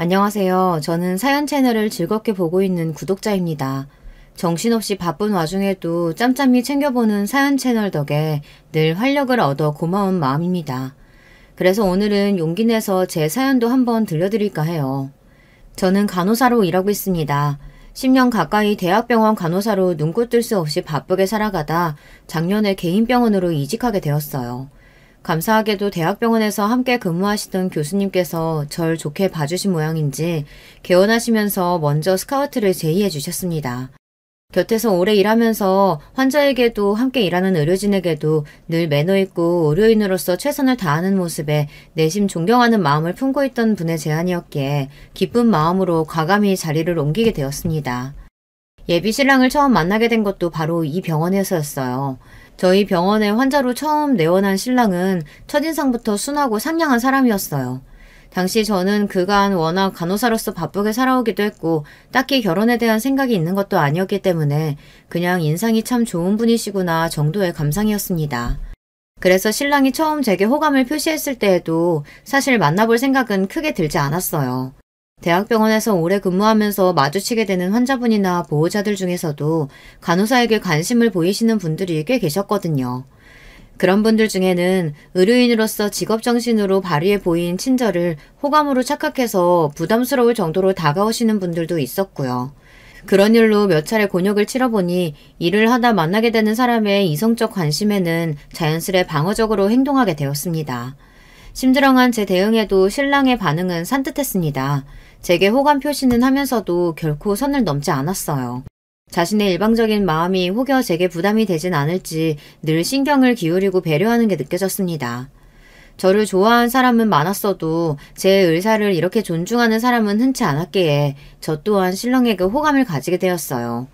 안녕하세요. 저는 사연 채널을 즐겁게 보고 있는 구독자입니다. 정신없이 바쁜 와중에도 짬짬이 챙겨보는 사연 채널 덕에 늘 활력을 얻어 고마운 마음입니다. 그래서 오늘은 용기 내서 제 사연도 한번 들려드릴까 해요. 저는 간호사로 일하고 있습니다. 10년 가까이 대학병원 간호사로 눈코 뜰 수 없이 바쁘게 살아가다 작년에 개인 병원으로 이직하게 되었어요. 감사하게도 대학병원에서 함께 근무하시던 교수님께서 절 좋게 봐주신 모양인지 개원하시면서 먼저 스카우트를 제의해 주셨습니다. 곁에서 오래 일하면서 환자에게도 함께 일하는 의료진에게도 늘 매너 있고 의료인으로서 최선을 다하는 모습에 내심 존경하는 마음을 품고 있던 분의 제안이었기에 기쁜 마음으로 과감히 자리를 옮기게 되었습니다. 예비 신랑을 처음 만나게 된 것도 바로 이 병원에서였어요. 저희 병원에 환자로 처음 내원한 신랑은 첫인상부터 순하고 상냥한 사람이었어요. 당시 저는 그간 워낙 간호사로서 바쁘게 살아오기도 했고 딱히 결혼에 대한 생각이 있는 것도 아니었기 때문에 그냥 인상이 참 좋은 분이시구나 정도의 감상이었습니다. 그래서 신랑이 처음 제게 호감을 표시했을 때에도 사실 만나볼 생각은 크게 들지 않았어요. 대학병원에서 오래 근무하면서 마주치게 되는 환자분이나 보호자들 중에서도 간호사에게 관심을 보이시는 분들이 꽤 계셨거든요. 그런 분들 중에는 의료인으로서 직업정신으로 발휘해 보인 친절을 호감으로 착각해서 부담스러울 정도로 다가오시는 분들도 있었고요. 그런 일로 몇 차례 곤욕을 치러보니 일을 하다 만나게 되는 사람의 이성적 관심에는 자연스레 방어적으로 행동하게 되었습니다. 심드렁한 제 대응에도 신랑의 반응은 산뜻했습니다. 제게 호감 표시는 하면서도 결코 선을 넘지 않았어요. 자신의 일방적인 마음이 혹여 제게 부담이 되진 않을지 늘 신경을 기울이고 배려하는 게 느껴졌습니다. 저를 좋아한 사람은 많았어도 제 의사를 이렇게 존중하는 사람은 흔치 않았기에 저 또한 신랑에게 호감을 가지게 되었어요.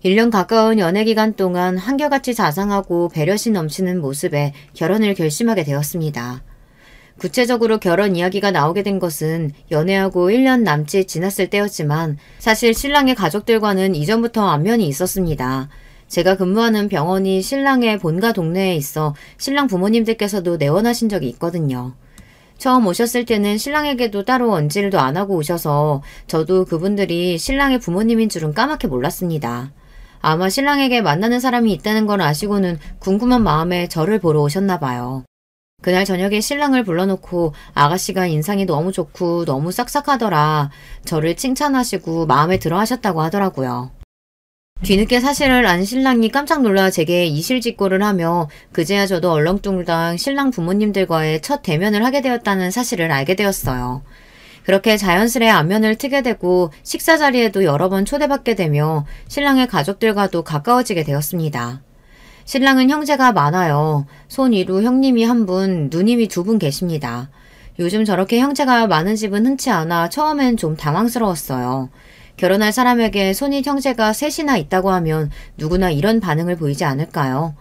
1년 가까운 연애 기간 동안 한결같이 자상하고 배려심 넘치는 모습에 결혼을 결심하게 되었습니다. 구체적으로 결혼 이야기가 나오게 된 것은 연애하고 1년 남짓 지났을 때였지만 사실 신랑의 가족들과는 이전부터 안면이 있었습니다. 제가 근무하는 병원이 신랑의 본가 동네에 있어 신랑 부모님들께서도 내원하신 적이 있거든요. 처음 오셨을 때는 신랑에게도 따로 언질도 안 하고 오셔서 저도 그분들이 신랑의 부모님인 줄은 까맣게 몰랐습니다. 아마 신랑에게 만나는 사람이 있다는 걸 아시고는 궁금한 마음에 저를 보러 오셨나 봐요. 그날 저녁에 신랑을 불러놓고 아가씨가 인상이 너무 좋고 너무 싹싹하더라. 저를 칭찬하시고 마음에 들어 하셨다고 하더라고요. 뒤늦게 사실을 안 신랑이 깜짝 놀라 제게 이실직고를 하며 그제야 저도 얼렁뚱땅 신랑 부모님들과의 첫 대면을 하게 되었다는 사실을 알게 되었어요. 그렇게 자연스레 안면을 트게 되고 식사 자리에도 여러 번 초대받게 되며 신랑의 가족들과도 가까워지게 되었습니다. 신랑은 형제가 많아요. 손 위로 형님이 1분, 누님이 2분 계십니다. 요즘 저렇게 형제가 많은 집은 흔치 않아 처음엔 좀 당황스러웠어요. 결혼할 사람에게 손윗 형제가 셋이나 있다고 하면 누구나 이런 반응을 보이지 않을까요?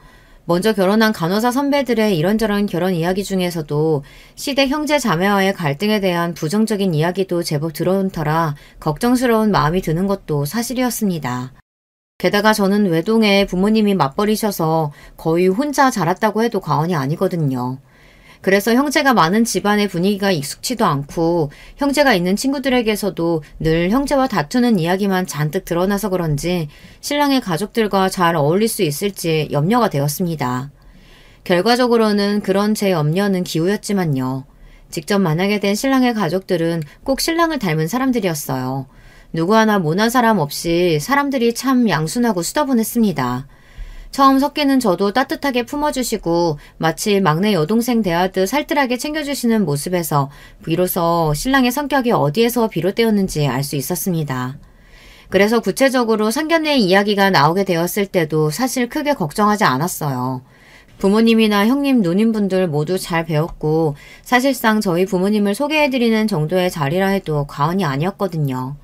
먼저 결혼한 간호사 선배들의 이런저런 결혼 이야기 중에서도 시댁 형제 자매와의 갈등에 대한 부정적인 이야기도 제법 들어온 터라 걱정스러운 마음이 드는 것도 사실이었습니다. 게다가 저는 외동에 부모님이 맞벌이셔서 거의 혼자 자랐다고 해도 과언이 아니거든요. 그래서 형제가 많은 집안의 분위기가 익숙치도 않고 형제가 있는 친구들에게서도 늘 형제와 다투는 이야기만 잔뜩 드러나서 그런지 신랑의 가족들과 잘 어울릴 수 있을지 염려가 되었습니다. 결과적으로는 그런 제 염려는 기우였지만요. 직접 만나게 된 신랑의 가족들은 꼭 신랑을 닮은 사람들이었어요. 누구 하나 모난 사람 없이 사람들이 참 양순하고 수더분했습니다. 처음 섞이는 저도 따뜻하게 품어주시고 마치 막내 여동생 대하듯 살뜰하게 챙겨주시는 모습에서 비로소 신랑의 성격이 어디에서 비롯되었는지 알 수 있었습니다. 그래서 구체적으로 상견례 이야기가 나오게 되었을 때도 사실 크게 걱정하지 않았어요. 부모님이나 형님, 누님분들 모두 잘 배웠고 사실상 저희 부모님을 소개해드리는 정도의 자리라 해도 과언이 아니었거든요.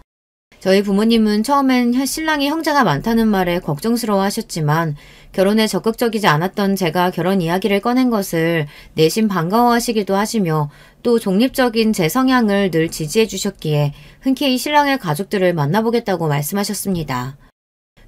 저희 부모님은 처음엔 신랑이 형제가 많다는 말에 걱정스러워 하셨지만 결혼에 적극적이지 않았던 제가 결혼 이야기를 꺼낸 것을 내심 반가워하시기도 하시며 또 독립적인 제 성향을 늘 지지해 주셨기에 흔쾌히 신랑의 가족들을 만나보겠다고 말씀하셨습니다.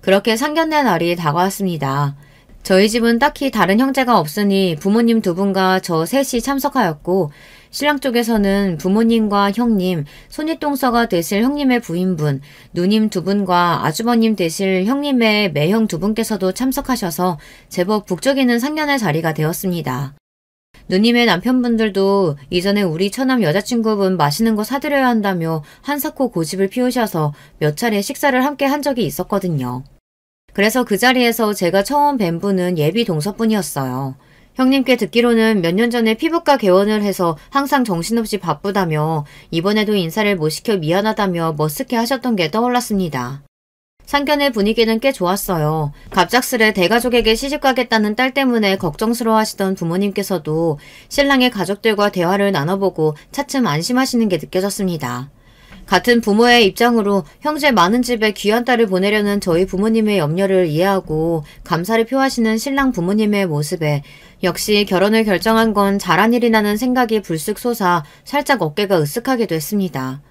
그렇게 상견례 날이 다가왔습니다. 저희 집은 딱히 다른 형제가 없으니 부모님 2분과 저 셋이 참석하였고 신랑 쪽에서는 부모님과 형님, 손윗동서가 되실 형님의 부인분, 누님 두 분과 아주버님 되실 형님의 매형 두 분께서도 참석하셔서 제법 북적이는 상견례 자리가 되었습니다. 누님의 남편분들도 이전에 우리 처남 여자친구분 맛있는 거 사드려야 한다며 한사코 고집을 피우셔서 몇 차례 식사를 함께 한 적이 있었거든요. 그래서 그 자리에서 제가 처음 뵌 분은 예비 동서분이었어요. 형님께 듣기로는 몇 년 전에 피부과 개원을 해서 항상 정신없이 바쁘다며 이번에도 인사를 못 시켜 미안하다며 머쓱해 하셨던 게 떠올랐습니다. 상견례 분위기는 꽤 좋았어요. 갑작스레 대가족에게 시집가겠다는 딸 때문에 걱정스러워하시던 부모님께서도 신랑의 가족들과 대화를 나눠보고 차츰 안심하시는 게 느껴졌습니다. 같은 부모의 입장으로 형제 많은 집에 귀한 딸을 보내려는 저희 부모님의 염려를 이해하고 감사를 표하시는 신랑 부모님의 모습에 역시 결혼을 결정한 건 잘한 일이라는 생각이 불쑥 솟아 살짝 어깨가 으쓱하기도 했습니다.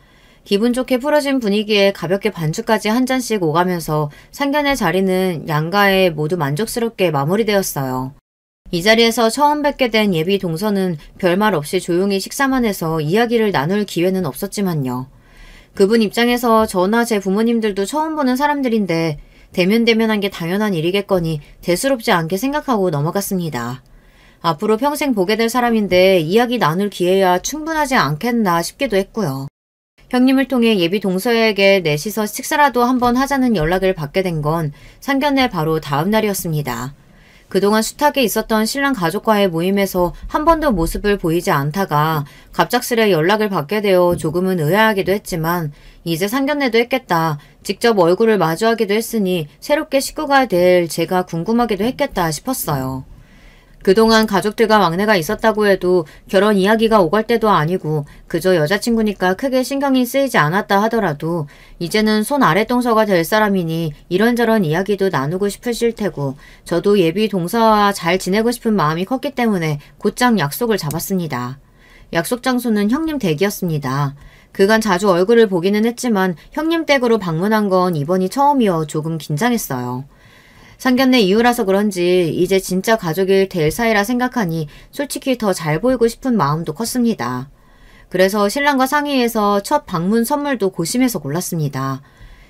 기분 좋게 풀어진 분위기에 가볍게 반주까지 한 잔씩 오가면서 상견례 자리는 양가에 모두 만족스럽게 마무리되었어요. 이 자리에서 처음 뵙게 된 예비 동서는 별말 없이 조용히 식사만 해서 이야기를 나눌 기회는 없었지만요. 그분 입장에서 저나 제 부모님들도 처음 보는 사람들인데 대면대면한 게 당연한 일이겠거니 대수롭지 않게 생각하고 넘어갔습니다. 앞으로 평생 보게 될 사람인데 이야기 나눌 기회야 충분하지 않겠나 싶기도 했고요. 형님을 통해 예비 동서에게 넷이서 식사라도 한번 하자는 연락을 받게 된 건 상견례 바로 다음 날이었습니다. 그동안 숱하게 있었던 신랑 가족과의 모임에서 한 번도 모습을 보이지 않다가 갑작스레 연락을 받게 되어 조금은 의아하기도 했지만 이제 상견례도 했겠다. 직접 얼굴을 마주하기도 했으니 새롭게 식구가 될 제가 궁금하기도 했겠다 싶었어요. 그동안 가족들과 막내가 있었다고 해도 결혼 이야기가 오갈 때도 아니고 그저 여자친구니까 크게 신경이 쓰이지 않았다 하더라도 이제는 손 아랫동서가 될 사람이니 이런저런 이야기도 나누고 싶으실 테고 저도 예비 동서와 잘 지내고 싶은 마음이 컸기 때문에 곧장 약속을 잡았습니다. 약속 장소는 형님 댁이었습니다. 그간 자주 얼굴을 보기는 했지만 형님 댁으로 방문한 건 이번이 처음이어 조금 긴장했어요. 상견례 이후라서 그런지 이제 진짜 가족이 될 사이라 생각하니 솔직히 더 잘 보이고 싶은 마음도 컸습니다. 그래서 신랑과 상의해서 첫 방문 선물도 고심해서 골랐습니다.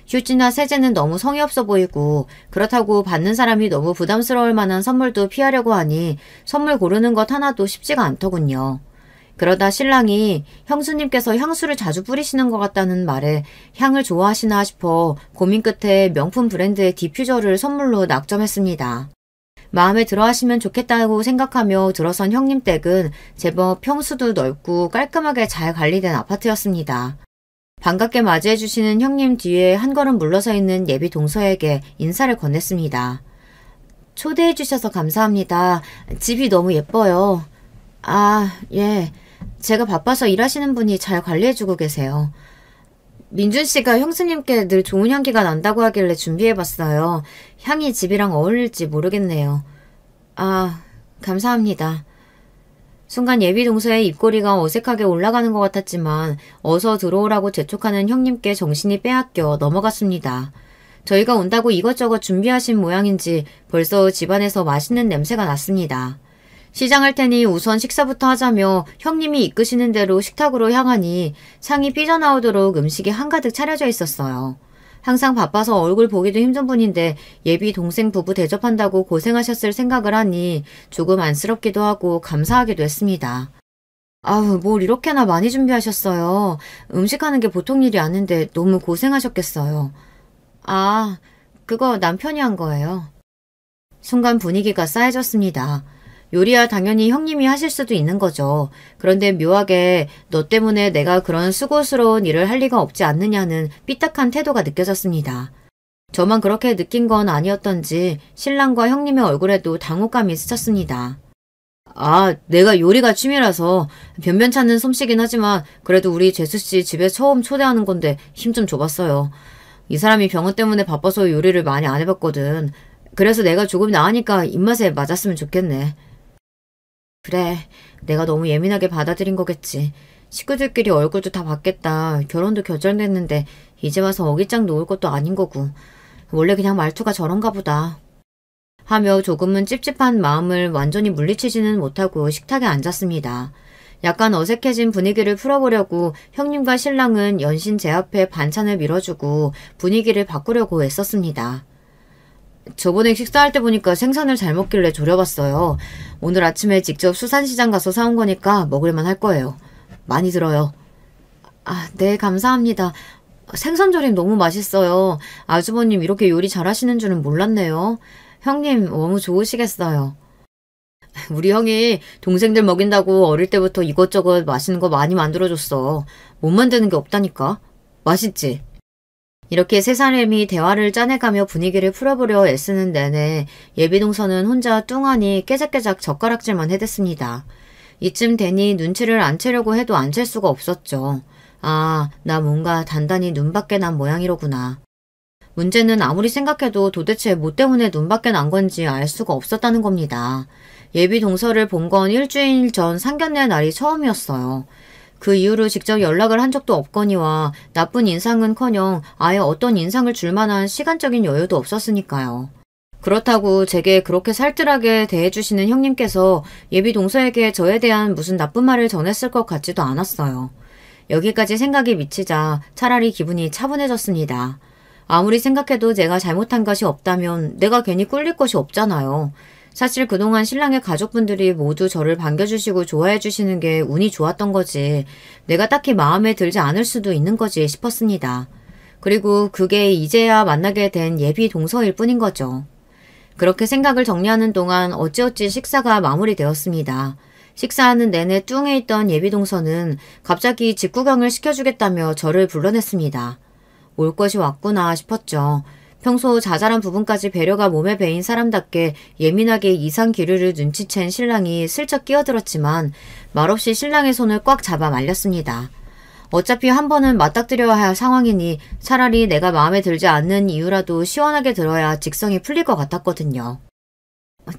휴지나 세제는 너무 성의 없어 보이고 그렇다고 받는 사람이 너무 부담스러울 만한 선물도 피하려고 하니 선물 고르는 것 하나도 쉽지가 않더군요. 그러다 신랑이 형수님께서 향수를 자주 뿌리시는 것 같다는 말에 향을 좋아하시나 싶어 고민 끝에 명품 브랜드의 디퓨저를 선물로 낙점했습니다. 마음에 들어 하시면 좋겠다고 생각하며 들어선 형님 댁은 제법 평수도 넓고 깔끔하게 잘 관리된 아파트였습니다. 반갑게 맞이해 주시는 형님 뒤에 한 걸음 물러서 있는 예비 동서에게 인사를 건넸습니다. 초대해 주셔서 감사합니다. 집이 너무 예뻐요. 아, 예. 제가 바빠서 일하시는 분이 잘 관리해주고 계세요. 민준 씨가 형수님께 늘 좋은 향기가 난다고 하길래 준비해봤어요. 향이 집이랑 어울릴지 모르겠네요. 아, 감사합니다. 순간 예비 동서의 입꼬리가 어색하게 올라가는 것 같았지만 어서 들어오라고 재촉하는 형님께 정신이 빼앗겨 넘어갔습니다. 저희가 온다고 이것저것 준비하신 모양인지 벌써 집안에서 맛있는 냄새가 났습니다. 시장할 테니 우선 식사부터 하자며 형님이 이끄시는 대로 식탁으로 향하니 상이 삐져나오도록 음식이 한가득 차려져 있었어요. 항상 바빠서 얼굴 보기도 힘든 분인데 예비 동생 부부 대접한다고 고생하셨을 생각을 하니 조금 안쓰럽기도 하고 감사하기도 했습니다. 아우, 뭘 이렇게나 많이 준비하셨어요. 음식하는 게 보통 일이 아닌데 너무 고생하셨겠어요. 아, 그거 남편이 한 거예요. 순간 분위기가 싸해졌습니다. 요리야 당연히 형님이 하실 수도 있는 거죠. 그런데 묘하게 너 때문에 내가 그런 수고스러운 일을 할 리가 없지 않느냐는 삐딱한 태도가 느껴졌습니다. 저만 그렇게 느낀 건 아니었던지 신랑과 형님의 얼굴에도 당혹감이 스쳤습니다. 아, 내가 요리가 취미라서 변변찮는 솜씨긴 하지만 그래도 우리 재수씨 집에 처음 초대하는 건데 힘 좀 줘봤어요. 이 사람이 병원 때문에 바빠서 요리를 많이 안 해봤거든. 그래서 내가 조금 나으니까 입맛에 맞았으면 좋겠네. 그래, 내가 너무 예민하게 받아들인 거겠지. 식구들끼리 얼굴도 다 봤겠다. 결혼도 결정됐는데 이제 와서 어깃장 놓을 것도 아닌 거고. 원래 그냥 말투가 저런가 보다. 하며 조금은 찝찝한 마음을 완전히 물리치지는 못하고 식탁에 앉았습니다. 약간 어색해진 분위기를 풀어보려고 형님과 신랑은 연신 제 앞에 반찬을 밀어주고 분위기를 바꾸려고 애썼습니다. 저번에 식사할 때 보니까 생선을 잘 먹길래 졸여봤어요. 오늘 아침에 직접 수산시장 가서 사온 거니까 먹을만 할 거예요. 많이 들어요. 아, 네, 감사합니다. 생선조림 너무 맛있어요. 아주버님 이렇게 요리 잘하시는 줄은 몰랐네요. 형님 너무 좋으시겠어요. 우리 형이 동생들 먹인다고 어릴 때부터 이것저것 맛있는 거 많이 만들어줬어. 못 만드는 게 없다니까. 맛있지? 이렇게 세 사람이 대화를 짜내가며 분위기를 풀어보려 애쓰는 내내 예비동서는 혼자 뚱하니 깨작깨작 젓가락질만 해댔습니다. 이쯤 되니 눈치를 안 채려고 해도 안 챌 수가 없었죠. 아, 나 뭔가 단단히 눈밖에 난 모양이로구나. 문제는 아무리 생각해도 도대체 뭐 때문에 눈밖에 난 건지 알 수가 없었다는 겁니다. 예비 동서를 본 건 일주일 전 상견례 날이 처음이었어요. 그 이후로 직접 연락을 한 적도 없거니와 나쁜 인상은커녕 아예 어떤 인상을 줄 만한 시간적인 여유도 없었으니까요. 그렇다고 제게 그렇게 살뜰하게 대해주시는 형님께서 예비 동서에게 저에 대한 무슨 나쁜 말을 전했을 것 같지도 않았어요. 여기까지 생각이 미치자 차라리 기분이 차분해졌습니다. 아무리 생각해도 제가 잘못한 것이 없다면 내가 괜히 꿀릴 것이 없잖아요. 사실 그동안 신랑의 가족분들이 모두 저를 반겨주시고 좋아해주시는 게 운이 좋았던 거지 내가 딱히 마음에 들지 않을 수도 있는 거지 싶었습니다. 그리고 그게 이제야 만나게 된 예비 동서일 뿐인 거죠. 그렇게 생각을 정리하는 동안 어찌어찌 식사가 마무리되었습니다. 식사하는 내내 뚱해 있던 예비 동서는 갑자기 집 구경을 시켜주겠다며 저를 불러냈습니다. 올 것이 왔구나 싶었죠. 평소 자잘한 부분까지 배려가 몸에 배인 사람답게 예민하게 이상 기류를 눈치챈 신랑이 슬쩍 끼어들었지만 말없이 신랑의 손을 꽉 잡아 말렸습니다. 어차피 한 번은 맞닥뜨려야 할 상황이니 차라리 내가 마음에 들지 않는 이유라도 시원하게 들어야 직성이 풀릴 것 같았거든요.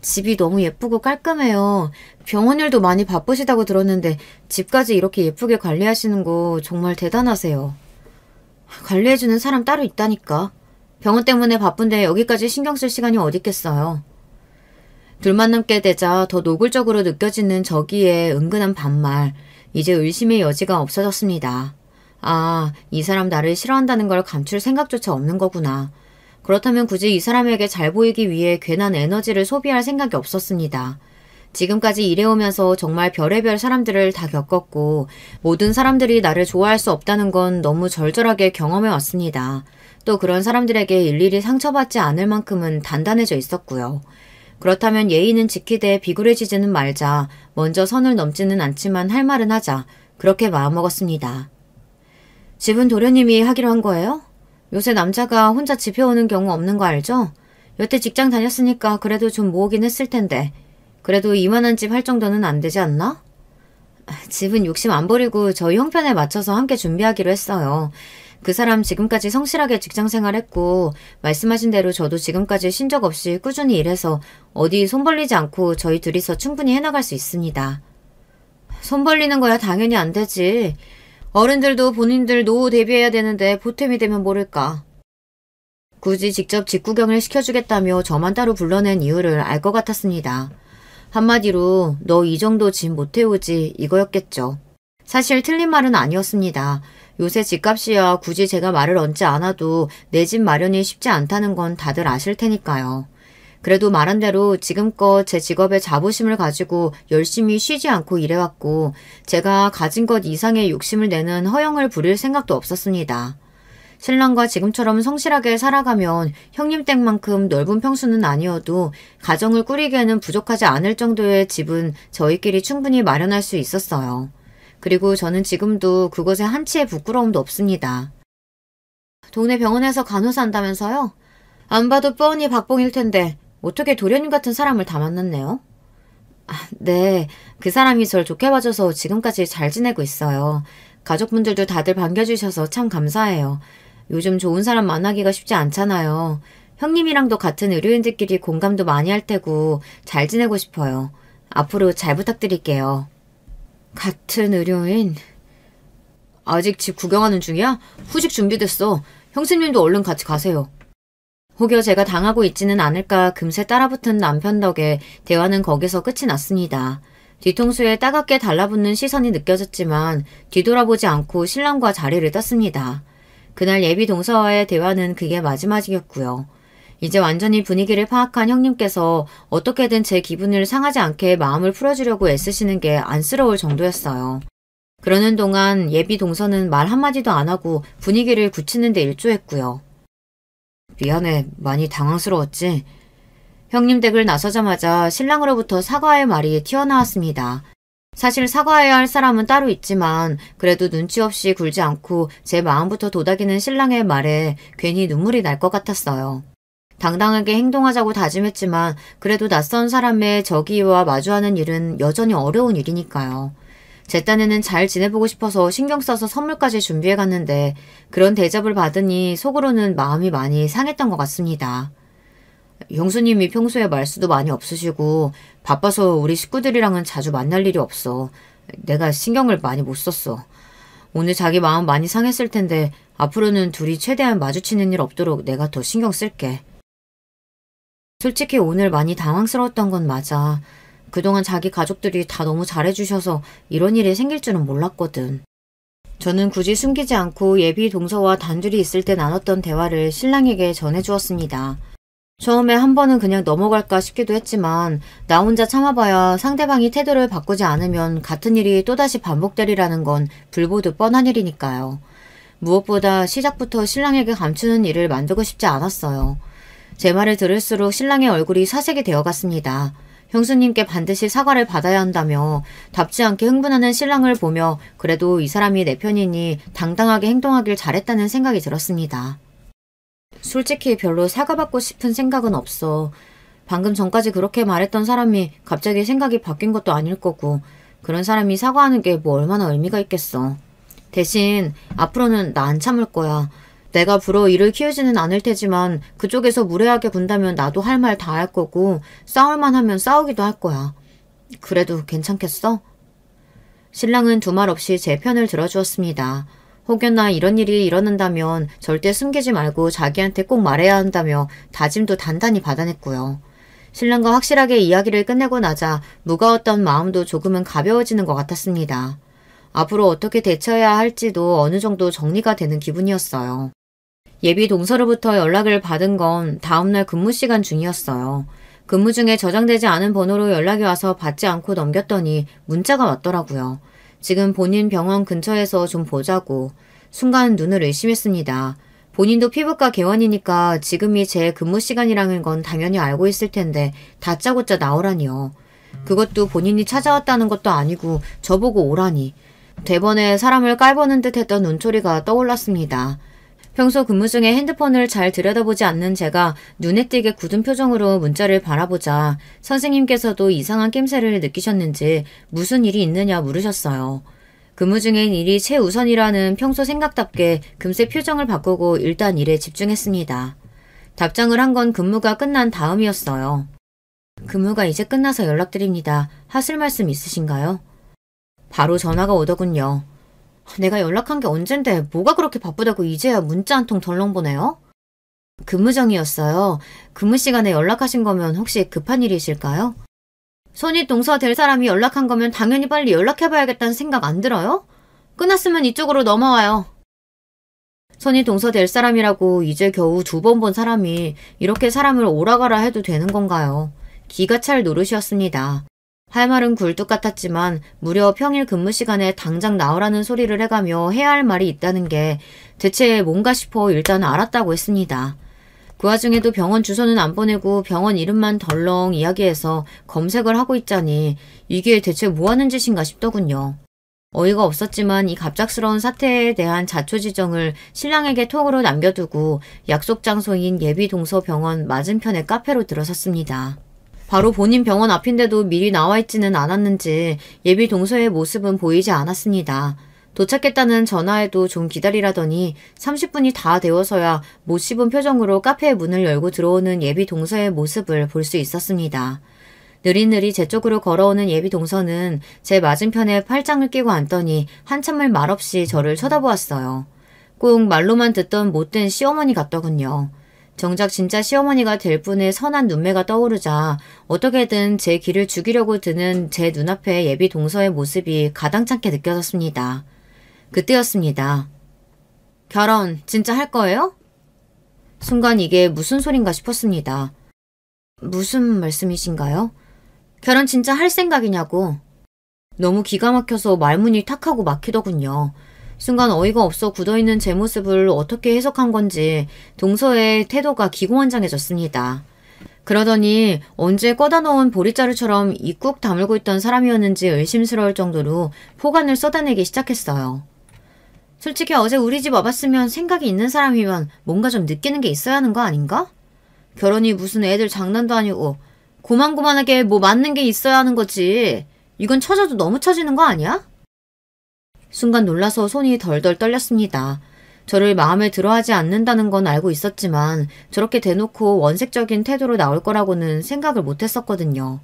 집이 너무 예쁘고 깔끔해요. 병원 일도 많이 바쁘시다고 들었는데 집까지 이렇게 예쁘게 관리하시는 거 정말 대단하세요. 관리해주는 사람 따로 있다니까. 병원 때문에 바쁜데 여기까지 신경 쓸 시간이 어딨겠어요. 둘만 남게 되자 더 노골적으로 느껴지는 저기의 은근한 반말. 이제 의심의 여지가 없어졌습니다. 아, 이 사람 나를 싫어한다는 걸 감출 생각조차 없는 거구나. 그렇다면 굳이 이 사람에게 잘 보이기 위해 괜한 에너지를 소비할 생각이 없었습니다. 지금까지 일해오면서 정말 별의별 사람들을 다 겪었고 모든 사람들이 나를 좋아할 수 없다는 건 너무 절절하게 경험해왔습니다. 또 그런 사람들에게 일일이 상처받지 않을 만큼은 단단해져 있었고요. 그렇다면 예의는 지키되 비굴해지지는 말자. 먼저 선을 넘지는 않지만 할 말은 하자. 그렇게 마음먹었습니다. 집은 도련님이 하기로 한 거예요? 요새 남자가 혼자 집 해오는 경우 없는 거 알죠? 여태 직장 다녔으니까 그래도 좀 모으긴 했을 텐데. 그래도 이만한 집 할 정도는 안 되지 않나? 집은 욕심 안 버리고 저희 형편에 맞춰서 함께 준비하기로 했어요. 그 사람 지금까지 성실하게 직장생활했고 말씀하신 대로 저도 지금까지 쉰 적 없이 꾸준히 일해서 어디 손 벌리지 않고 저희 둘이서 충분히 해나갈 수 있습니다. 손 벌리는 거야 당연히 안 되지. 어른들도 본인들 노후 대비해야 되는데 보탬이 되면 모를까. 굳이 직접 집 구경을 시켜주겠다며 저만 따로 불러낸 이유를 알 것 같았습니다. 한마디로 너 이 정도 집 못 태우지 이거였겠죠. 사실 틀린 말은 아니었습니다. 요새 집값이야 굳이 제가 말을 얹지 않아도 내 집 마련이 쉽지 않다는 건 다들 아실 테니까요. 그래도 말한 대로 지금껏 제 직업에 자부심을 가지고 열심히 쉬지 않고 일해왔고 제가 가진 것 이상의 욕심을 내는 허영을 부릴 생각도 없었습니다. 신랑과 지금처럼 성실하게 살아가면 형님 댁만큼 넓은 평수는 아니어도 가정을 꾸리기에는 부족하지 않을 정도의 집은 저희끼리 충분히 마련할 수 있었어요. 그리고 저는 지금도 그것에 한치의 부끄러움도 없습니다. 동네 병원에서 간호사 한다면서요? 안 봐도 뻔히 박봉일 텐데 어떻게 도련님 같은 사람을 다 만났네요? 아, 네, 그 사람이 절 좋게 봐줘서 지금까지 잘 지내고 있어요. 가족분들도 다들 반겨주셔서 참 감사해요. 요즘 좋은 사람 만나기가 쉽지 않잖아요. 형님이랑도 같은 의료인들끼리 공감도 많이 할 테고 잘 지내고 싶어요. 앞으로 잘 부탁드릴게요. 같은 의료인? 아직 집 구경하는 중이야? 후식 준비됐어. 형수님도 얼른 같이 가세요. 혹여 제가 당하고 있지는 않을까 금세 따라붙은 남편 덕에 대화는 거기서 끝이 났습니다. 뒤통수에 따갑게 달라붙는 시선이 느껴졌지만 뒤돌아보지 않고 신랑과 자리를 떴습니다. 그날 예비 동서와의 대화는 그게 마지막이었고요. 이제 완전히 분위기를 파악한 형님께서 어떻게든 제 기분을 상하지 않게 마음을 풀어주려고 애쓰시는 게 안쓰러울 정도였어요. 그러는 동안 예비 동서는 말 한마디도 안 하고 분위기를 굳히는 데 일조했고요. 미안해, 많이 당황스러웠지? 형님 댁을 나서자마자 신랑으로부터 사과의 말이 튀어나왔습니다. 사실 사과해야 할 사람은 따로 있지만 그래도 눈치 없이 굴지 않고 제 마음부터 도닥이는 신랑의 말에 괜히 눈물이 날 것 같았어요. 당당하게 행동하자고 다짐했지만 그래도 낯선 사람의 저기와 마주하는 일은 여전히 어려운 일이니까요. 제 딴에는 잘 지내보고 싶어서 신경 써서 선물까지 준비해갔는데 그런 대접을 받으니 속으로는 마음이 많이 상했던 것 같습니다. 형수님이 평소에 말수도 많이 없으시고 바빠서 우리 식구들이랑은 자주 만날 일이 없어. 내가 신경을 많이 못 썼어. 오늘 자기 마음 많이 상했을 텐데 앞으로는 둘이 최대한 마주치는 일 없도록 내가 더 신경 쓸게. 솔직히 오늘 많이 당황스러웠던 건 맞아. 그동안 자기 가족들이 다 너무 잘해주셔서 이런 일이 생길 줄은 몰랐거든. 저는 굳이 숨기지 않고 예비 동서와 단둘이 있을 때 나눴던 대화를 신랑에게 전해주었습니다. 처음에 한 번은 그냥 넘어갈까 싶기도 했지만 나 혼자 참아봐야 상대방이 태도를 바꾸지 않으면 같은 일이 또다시 반복되리라는 건 불보듯 뻔한 일이니까요. 무엇보다 시작부터 신랑에게 감추는 일을 만들고 싶지 않았어요. 제 말을 들을수록 신랑의 얼굴이 사색이 되어갔습니다. 형수님께 반드시 사과를 받아야 한다며 답지 않게 흥분하는 신랑을 보며 그래도 이 사람이 내 편이니 당당하게 행동하길 잘했다는 생각이 들었습니다. 솔직히 별로 사과받고 싶은 생각은 없어. 방금 전까지 그렇게 말했던 사람이 갑자기 생각이 바뀐 것도 아닐 거고 그런 사람이 사과하는 게 뭐 얼마나 의미가 있겠어. 대신 앞으로는 나 안 참을 거야. 내가 불어 일을 키우지는 않을 테지만 그쪽에서 무례하게 군다면 나도 할 말 다 할 거고 싸울만 하면 싸우기도 할 거야. 그래도 괜찮겠어? 신랑은 두말 없이 제 편을 들어주었습니다. 혹여나 이런 일이 일어난다면 절대 숨기지 말고 자기한테 꼭 말해야 한다며 다짐도 단단히 받아냈고요. 신랑과 확실하게 이야기를 끝내고 나자 무거웠던 마음도 조금은 가벼워지는 것 같았습니다. 앞으로 어떻게 대처해야 할지도 어느 정도 정리가 되는 기분이었어요. 예비 동서로부터 연락을 받은 건 다음날 근무 시간 중이었어요. 근무 중에 저장되지 않은 번호로 연락이 와서 받지 않고 넘겼더니 문자가 왔더라고요. 지금 본인 병원 근처에서 좀 보자고. 순간 눈을 의심했습니다. 본인도 피부과 개원이니까 지금이 제 근무 시간이라는 건 당연히 알고 있을 텐데 다짜고짜 나오라니요. 그것도 본인이 찾아왔다는 것도 아니고 저보고 오라니. 대번에 사람을 깔보는 듯 했던 눈초리가 떠올랐습니다. 평소 근무 중에 핸드폰을 잘 들여다보지 않는 제가 눈에 띄게 굳은 표정으로 문자를 바라보자 선생님께서도 이상한 낌새를 느끼셨는지 무슨 일이 있느냐 물으셨어요. 근무 중엔 일이 최우선이라는 평소 생각답게 금세 표정을 바꾸고 일단 일에 집중했습니다. 답장을 한 건 근무가 끝난 다음이었어요. 근무가 이제 끝나서 연락드립니다. 하실 말씀 있으신가요? 바로 전화가 오더군요. 내가 연락한 게 언젠데 뭐가 그렇게 바쁘다고 이제야 문자 한 통 덜렁 보내요? 근무정이었어요. 근무 시간에 연락하신 거면 혹시 급한 일이실까요? 손이 동서 될 사람이 연락한 거면 당연히 빨리 연락해봐야겠다는 생각 안 들어요? 끝났으면 이쪽으로 넘어와요. 손이 동서 될 사람이라고 이제 겨우 2번 본 사람이 이렇게 사람을 오라가라 해도 되는 건가요? 기가 찰 노릇이었습니다. 할 말은 굴뚝 같았지만 무려 평일 근무 시간에 당장 나오라는 소리를 해가며 해야 할 말이 있다는 게 대체 뭔가 싶어 일단 알았다고 했습니다. 그 와중에도 병원 주소는 안 보내고 병원 이름만 덜렁 이야기해서 검색을 하고 있자니 이게 대체 뭐하는 짓인가 싶더군요. 어이가 없었지만 이 갑작스러운 사태에 대한 자초지정을 신랑에게 톡으로 남겨두고 약속 장소인 예비동서 병원 맞은편의 카페로 들어섰습니다. 바로 본인 병원 앞인데도 미리 나와 있지는 않았는지 예비 동서의 모습은 보이지 않았습니다. 도착했다는 전화에도 좀 기다리라더니 30분이 다 되어서야 못 씹은 표정으로 카페의 문을 열고 들어오는 예비 동서의 모습을 볼 수 있었습니다. 느릿느릿 제 쪽으로 걸어오는 예비 동서는 제 맞은편에 팔짱을 끼고 앉더니 한참을 말없이 저를 쳐다보았어요. 꼭 말로만 듣던 못된 시어머니 같더군요. 정작 진짜 시어머니가 될 분의 선한 눈매가 떠오르자 어떻게든 제 기를 죽이려고 드는 제 눈앞에 예비 동서의 모습이 가당찮게 느껴졌습니다. 그때였습니다. 결혼 진짜 할 거예요? 순간 이게 무슨 소린가 싶었습니다. 무슨 말씀이신가요? 결혼 진짜 할 생각이냐고. 너무 기가 막혀서 말문이 탁하고 막히더군요. 순간 어이가 없어 굳어있는 제 모습을 어떻게 해석한 건지 동서의 태도가 기고만장해졌습니다. 그러더니 언제 꺼다 놓은 보리자루처럼 입국 다물고 있던 사람이었는지 의심스러울 정도로 포간을 쏟아내기 시작했어요. 솔직히 어제 우리 집 와봤으면 생각이 있는 사람이면 뭔가 좀 느끼는 게 있어야 하는 거 아닌가? 결혼이 무슨 애들 장난도 아니고 고만고만하게 뭐 맞는 게 있어야 하는 거지. 이건 처져도 너무 처지는 거 아니야? 순간 놀라서 손이 덜덜 떨렸습니다. 저를 마음에 들어하지 않는다는 건 알고 있었지만 저렇게 대놓고 원색적인 태도로 나올 거라고는 생각을 못했었거든요.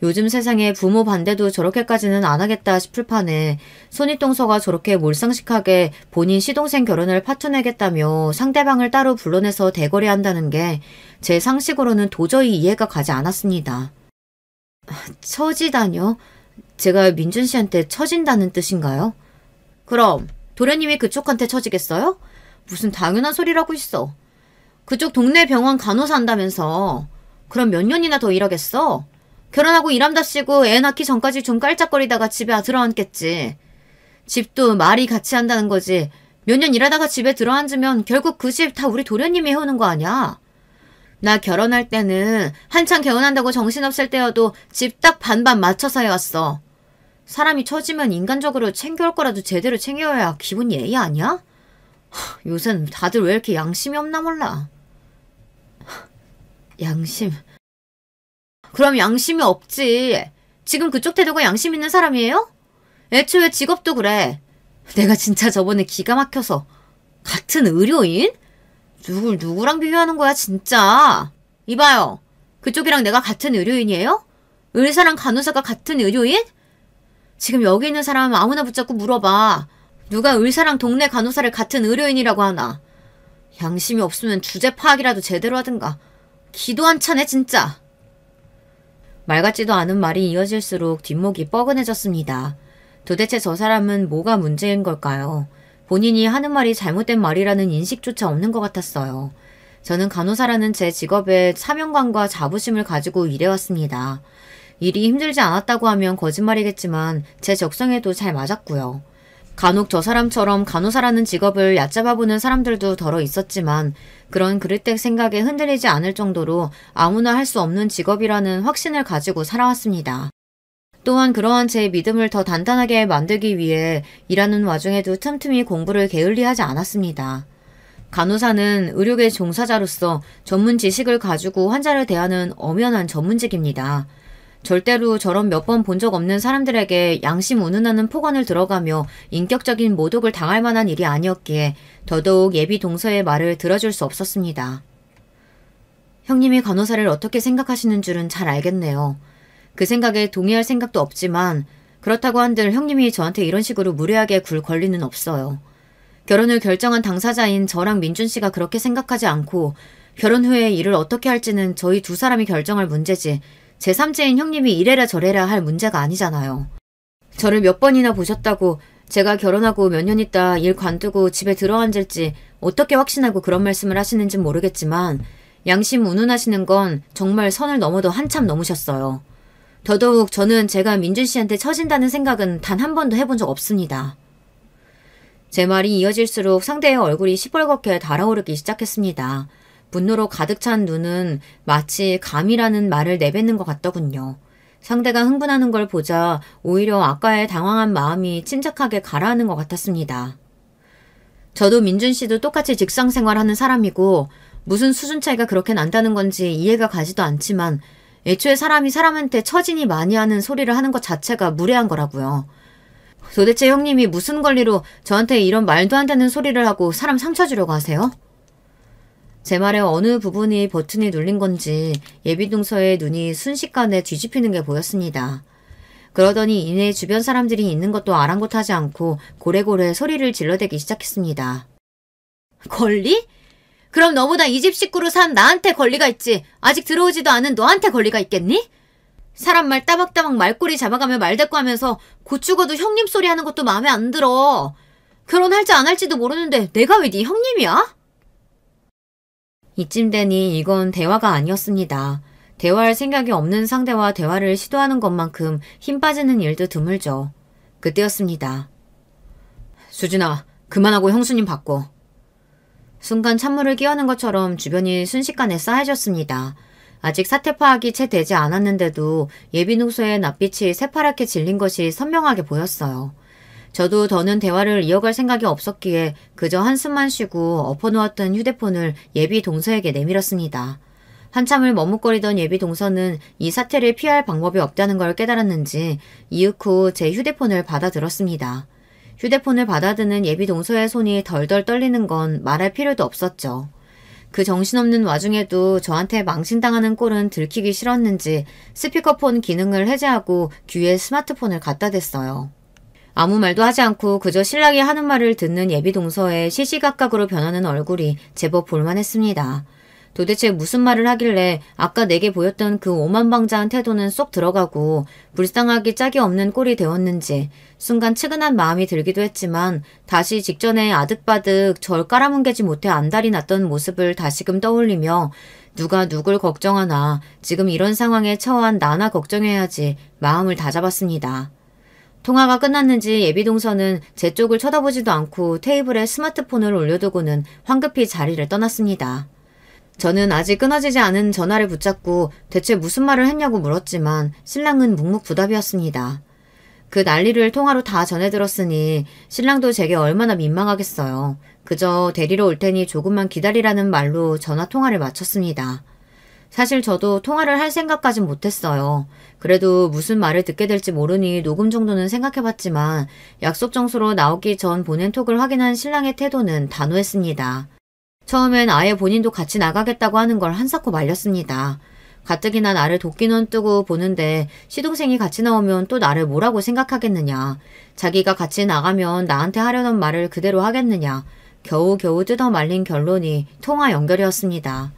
요즘 세상에 부모 반대도 저렇게까지는 안 하겠다 싶을 판에 손윗동서가 저렇게 몰상식하게 본인 시동생 결혼을 파토내겠다며 상대방을 따로 불러내서 대거래한다는 게 제 상식으로는 도저히 이해가 가지 않았습니다. 처지다뇨? 제가 민준 씨한테 처진다는 뜻인가요? 그럼 도련님이 그쪽한테 처지겠어요? 무슨 당연한 소리라고 있어. 그쪽 동네 병원 간호사 한다면서. 그럼 몇 년이나 더 일하겠어? 결혼하고 일함답시고 애 낳기 전까지 좀 깔짝거리다가 집에 들어앉겠지. 집도 말이 같이 한다는 거지. 몇 년 일하다가 집에 들어앉으면 결국 그 집 다 우리 도련님이 해오는 거 아니야? 나 결혼할 때는 한창 결혼한다고 정신없을 때여도 집 딱 반반 맞춰서 해왔어. 사람이 처지면 인간적으로 챙겨올 거라도 제대로 챙겨야 기본 예의 아니야? 요새는 다들 왜 이렇게 양심이 없나 몰라. 양심... 그럼 양심이 없지. 지금 그쪽 태도가 양심 있는 사람이에요? 애초에 직업도 그래. 내가 진짜 저번에 기가 막혀서. 같은 의료인? 누굴 누구랑 비교하는 거야 진짜. 이봐요. 그쪽이랑 내가 같은 의료인이에요? 의사랑 간호사가 같은 의료인? 지금 여기 있는 사람 아무나 붙잡고 물어봐. 누가 의사랑 동네 간호사를 같은 의료인이라고 하나. 양심이 없으면 주제 파악이라도 제대로 하든가. 기도 안 차네 진짜. 말 같지도 않은 말이 이어질수록 뒷목이 뻐근해졌습니다. 도대체 저 사람은 뭐가 문제인 걸까요? 본인이 하는 말이 잘못된 말이라는 인식조차 없는 것 같았어요. 저는 간호사라는 제 직업에 사명감과 자부심을 가지고 일해왔습니다. 일이 힘들지 않았다고 하면 거짓말이겠지만 제 적성에도 잘 맞았고요. 간혹 저 사람처럼 간호사라는 직업을 얕잡아보는 사람들도 더러 있었지만 그런 그릇된 생각에 흔들리지 않을 정도로 아무나 할 수 없는 직업이라는 확신을 가지고 살아왔습니다. 또한 그러한 제 믿음을 더 단단하게 만들기 위해 일하는 와중에도 틈틈이 공부를 게을리하지 않았습니다. 간호사는 의료계 종사자로서 전문 지식을 가지고 환자를 대하는 엄연한 전문직입니다. 절대로 저런 몇 번 본 적 없는 사람들에게 양심 운운하는 폭언을 들어가며 인격적인 모독을 당할 만한 일이 아니었기에 더더욱 예비 동서의 말을 들어줄 수 없었습니다. 형님이 간호사를 어떻게 생각하시는 줄은 잘 알겠네요. 그 생각에 동의할 생각도 없지만 그렇다고 한들 형님이 저한테 이런 식으로 무례하게 굴 권리는 없어요. 결혼을 결정한 당사자인 저랑 민준 씨가 그렇게 생각하지 않고 결혼 후에 일을 어떻게 할지는 저희 두 사람이 결정할 문제지 제3자인 형님이 이래라 저래라 할 문제가 아니잖아요. 저를 몇 번이나 보셨다고 제가 결혼하고 몇 년 있다 일 관두고 집에 들어앉을지 어떻게 확신하고 그런 말씀을 하시는진 모르겠지만 양심 운운하시는 건 정말 선을 넘어도 한참 넘으셨어요. 더더욱 저는 제가 민준 씨한테 처진다는 생각은 단 한 번도 해본 적 없습니다. 제 말이 이어질수록 상대의 얼굴이 시뻘겋게 달아오르기 시작했습니다. 분노로 가득 찬 눈은 마치 감이라는 말을 내뱉는 것 같더군요. 상대가 흥분하는 걸 보자 오히려 아까의 당황한 마음이 침착하게 가라앉는 것 같았습니다. 저도 민준 씨도 똑같이 직장 생활하는 사람이고 무슨 수준 차이가 그렇게 난다는 건지 이해가 가지도 않지만 애초에 사람이 사람한테 처진이 많이 하는 소리를 하는 것 자체가 무례한 거라고요. 도대체 형님이 무슨 권리로 저한테 이런 말도 안 되는 소리를 하고 사람 상처 주려고 하세요? 제 말의 어느 부분이 버튼이 눌린 건지 예비동서의 눈이 순식간에 뒤집히는 게 보였습니다. 그러더니 이내 주변 사람들이 있는 것도 아랑곳하지 않고 고래고래 소리를 질러대기 시작했습니다. 권리? 그럼 너보다 이 집 식구로 산 나한테 권리가 있지. 아직 들어오지도 않은 너한테 권리가 있겠니? 사람 말 따박따박 말꼬리 잡아가며 말대꾸하면서 곧 죽어도 형님 소리 하는 것도 마음에 안 들어. 결혼할지 안 할지도 모르는데 내가 왜 네 형님이야? 이쯤 되니 이건 대화가 아니었습니다. 대화할 생각이 없는 상대와 대화를 시도하는 것만큼 힘 빠지는 일도 드물죠. 그때였습니다. 수진아, 그만하고 형수님 바꿔. 순간 찬물을 끼얹는 것처럼 주변이 순식간에 싸해졌습니다. 아직 사태 파악이 채 되지 않았는데도 예비농소의 낯빛이 새파랗게 질린 것이 선명하게 보였어요. 저도 더는 대화를 이어갈 생각이 없었기에 그저 한숨만 쉬고 엎어놓았던 휴대폰을 예비 동서에게 내밀었습니다. 한참을 머뭇거리던 예비 동서는 이 사태를 피할 방법이 없다는 걸 깨달았는지 이윽고 제 휴대폰을 받아들었습니다. 휴대폰을 받아드는 예비 동서의 손이 덜덜 떨리는 건 말할 필요도 없었죠. 그 정신없는 와중에도 저한테 망신당하는 꼴은 들키기 싫었는지 스피커폰 기능을 해제하고 귀에 스마트폰을 갖다 댔어요. 아무 말도 하지 않고 그저 신랑이 하는 말을 듣는 예비 동서의 시시각각으로 변하는 얼굴이 제법 볼만했습니다. 도대체 무슨 말을 하길래 아까 내게 보였던 그 오만방자한 태도는 쏙 들어가고 불쌍하기 짝이 없는 꼴이 되었는지 순간 측은한 마음이 들기도 했지만 다시 직전에 아득바득 절 깔아뭉개지 못해 안달이 났던 모습을 다시금 떠올리며 누가 누굴 걱정하나 지금 이런 상황에 처한 나나 걱정해야지 마음을 다잡았습니다. 통화가 끝났는지 예비동서는 제 쪽을 쳐다보지도 않고 테이블에 스마트폰을 올려두고는 황급히 자리를 떠났습니다. 저는 아직 끊어지지 않은 전화를 붙잡고 대체 무슨 말을 했냐고 물었지만 신랑은 묵묵부답이었습니다. 그 난리를 통화로 다 전해들었으니 신랑도 제게 얼마나 민망하겠어요. 그저 데리러 올 테니 조금만 기다리라는 말로 전화 통화를 마쳤습니다. 사실 저도 통화를 할 생각까진 못했어요. 그래도 무슨 말을 듣게 될지 모르니 녹음 정도는 생각해봤지만 약속 장소로 나오기 전 보낸 톡을 확인한 신랑의 태도는 단호했습니다. 처음엔 아예 본인도 같이 나가겠다고 하는 걸 한사코 말렸습니다. 가뜩이나 나를 돕기는 뜨고 보는데 시동생이 같이 나오면 또 나를 뭐라고 생각하겠느냐. 자기가 같이 나가면 나한테 하려던 말을 그대로 하겠느냐. 겨우겨우 뜯어 말린 결론이 통화 연결이었습니다.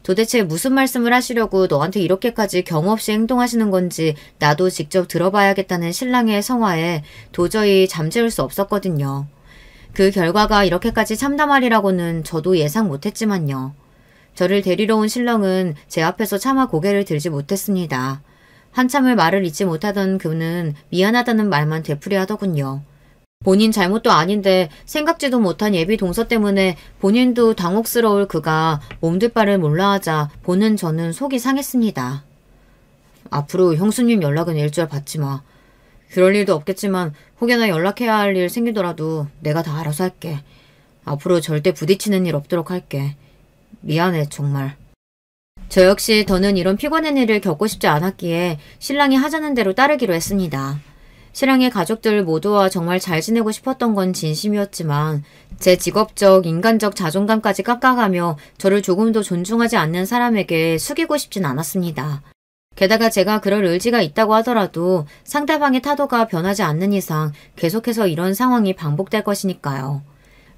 도대체 무슨 말씀을 하시려고 너한테 이렇게까지 경우 없이 행동하시는 건지 나도 직접 들어봐야겠다는 신랑의 성화에 도저히 잠재울 수 없었거든요. 그 결과가 이렇게까지 참담하리라고는 저도 예상 못했지만요. 저를 데리러 온 신랑은 제 앞에서 차마 고개를 들지 못했습니다. 한참을 말을 잇지 못하던 그는 미안하다는 말만 되풀이하더군요. 본인 잘못도 아닌데 생각지도 못한 예비 동서 때문에 본인도 당혹스러울 그가 몸둘 바를 몰라하자 보는 저는 속이 상했습니다. 앞으로 형수님 연락은 일절 받지 마. 그럴 일도 없겠지만 혹여나 연락해야 할 일 생기더라도 내가 다 알아서 할게. 앞으로 절대 부딪히는 일 없도록 할게. 미안해 정말. 저 역시 더는 이런 피곤한 일을 겪고 싶지 않았기에 신랑이 하자는 대로 따르기로 했습니다. 신랑의 가족들 모두와 정말 잘 지내고 싶었던 건 진심이었지만 제 직업적, 인간적 자존감까지 깎아가며 저를 조금도 존중하지 않는 사람에게 숙이고 싶진 않았습니다. 게다가 제가 그럴 의지가 있다고 하더라도 상대방의 타도가 변하지 않는 이상 계속해서 이런 상황이 반복될 것이니까요.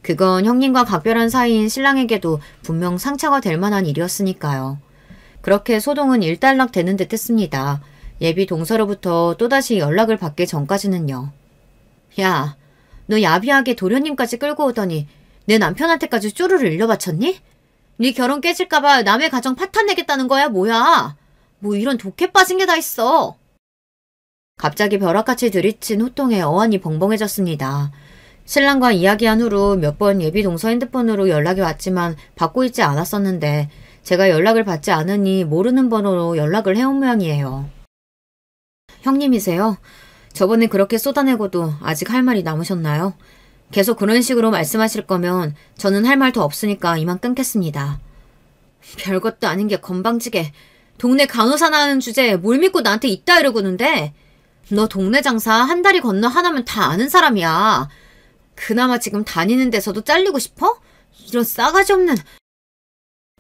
그건 형님과 각별한 사이인 신랑에게도 분명 상처가 될 만한 일이었으니까요. 그렇게 소동은 일단락 되는 듯 했습니다. 예비 동서로부터 또다시 연락을 받기 전까지는요. 야, 너 야비하게 도련님까지 끌고 오더니 내 남편한테까지 쪼르르 일러바쳤니? 네 결혼 깨질까봐 남의 가정 파탄내겠다는 거야 뭐야? 뭐 이런 독해 빠진 게 다 있어. 갑자기 벼락같이 들이친 호통에 어안이 벙벙해졌습니다. 신랑과 이야기한 후로 몇 번 예비 동서 핸드폰으로 연락이 왔지만 받고 있지 않았었는데 제가 연락을 받지 않으니 모르는 번호로 연락을 해온 모양이에요. 형님이세요? 저번에 그렇게 쏟아내고도 아직 할 말이 남으셨나요? 계속 그런 식으로 말씀하실 거면 저는 할 말 더 없으니까 이만 끊겠습니다. 별것도 아닌 게 건방지게 동네 간호사 나가는 주제에 뭘 믿고 나한테 있다 이러고는데 너 동네 장사 한 다리 건너 하나면 다 아는 사람이야. 그나마 지금 다니는 데서도 잘리고 싶어? 이런 싸가지 없는...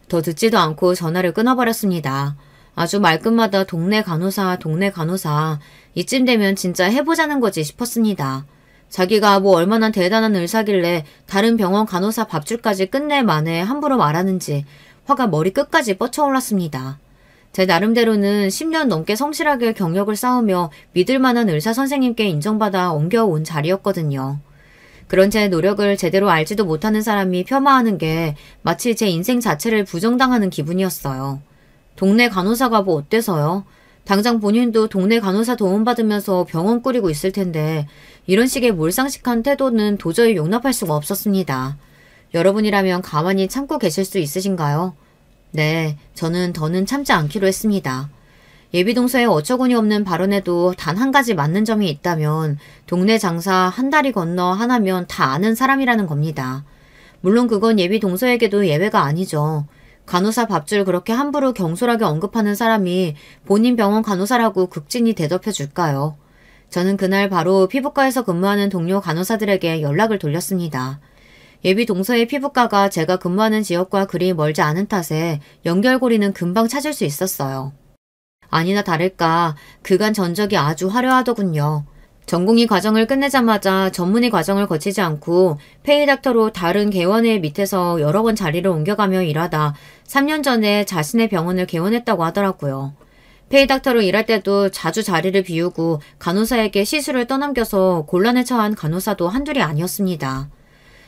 더 듣지도 않고 전화를 끊어버렸습니다. 아주 말끝마다 동네 간호사, 동네 간호사. 이쯤 되면 진짜 해보자는 거지 싶었습니다. 자기가 뭐 얼마나 대단한 의사길래 다른 병원 간호사 밥줄까지 끝내 만에 함부로 말하는지 화가 머리 끝까지 뻗쳐올랐습니다. 제 나름대로는 10년 넘게 성실하게 경력을 쌓으며 믿을 만한 의사 선생님께 인정받아 옮겨온 자리였거든요. 그런 제 노력을 제대로 알지도 못하는 사람이 폄하하는 게 마치 제 인생 자체를 부정당하는 기분이었어요. 동네 간호사가 뭐 어때서요? 당장 본인도 동네 간호사 도움받으면서 병원 꾸리고 있을 텐데 이런 식의 몰상식한 태도는 도저히 용납할 수가 없었습니다. 여러분이라면 가만히 참고 계실 수 있으신가요? 네, 저는 더는 참지 않기로 했습니다. 예비동서의 어처구니 없는 발언에도 단 한 가지 맞는 점이 있다면 동네 장사 한 다리 건너 하나면 다 아는 사람이라는 겁니다. 물론 그건 예비동서에게도 예외가 아니죠. 간호사 밥줄 그렇게 함부로 경솔하게 언급하는 사람이 본인 병원 간호사라고 극진히 대접해 줄까요? 저는 그날 바로 피부과에서 근무하는 동료 간호사들에게 연락을 돌렸습니다. 예비 동서의 피부과가 제가 근무하는 지역과 그리 멀지 않은 탓에 연결고리는 금방 찾을 수 있었어요. 아니나 다를까 그간 전적이 아주 화려하더군요. 전공의 과정을 끝내자마자 전문의 과정을 거치지 않고 페이닥터로 다른 개원회 밑에서 여러 번 자리를 옮겨가며 일하다 3년 전에 자신의 병원을 개원했다고 하더라고요. 페이닥터로 일할 때도 자주 자리를 비우고 간호사에게 시술을 떠넘겨서 곤란에 처한 간호사도 한둘이 아니었습니다.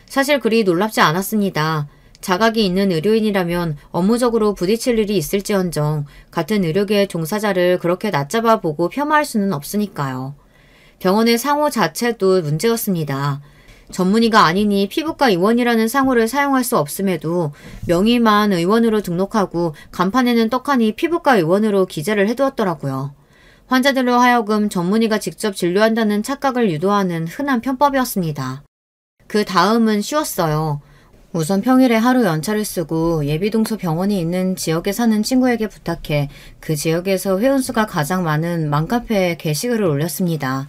사실 그리 놀랍지 않았습니다. 자각이 있는 의료인이라면 업무적으로 부딪힐 일이 있을지언정 같은 의료계의 종사자를 그렇게 낮잡아 보고 폄하할 수는 없으니까요. 병원의 상호 자체도 문제였습니다. 전문의가 아니니 피부과 의원이라는 상호를 사용할 수 없음에도 명의만 의원으로 등록하고 간판에는 떡하니 피부과 의원으로 기재를 해두었더라고요. 환자들로 하여금 전문의가 직접 진료한다는 착각을 유도하는 흔한 편법이었습니다. 그 다음은 쉬웠어요. 우선 평일에 하루 연차를 쓰고 예비동서 병원이 있는 지역에 사는 친구에게 부탁해 그 지역에서 회원수가 가장 많은 맘카페에 게시글을 올렸습니다.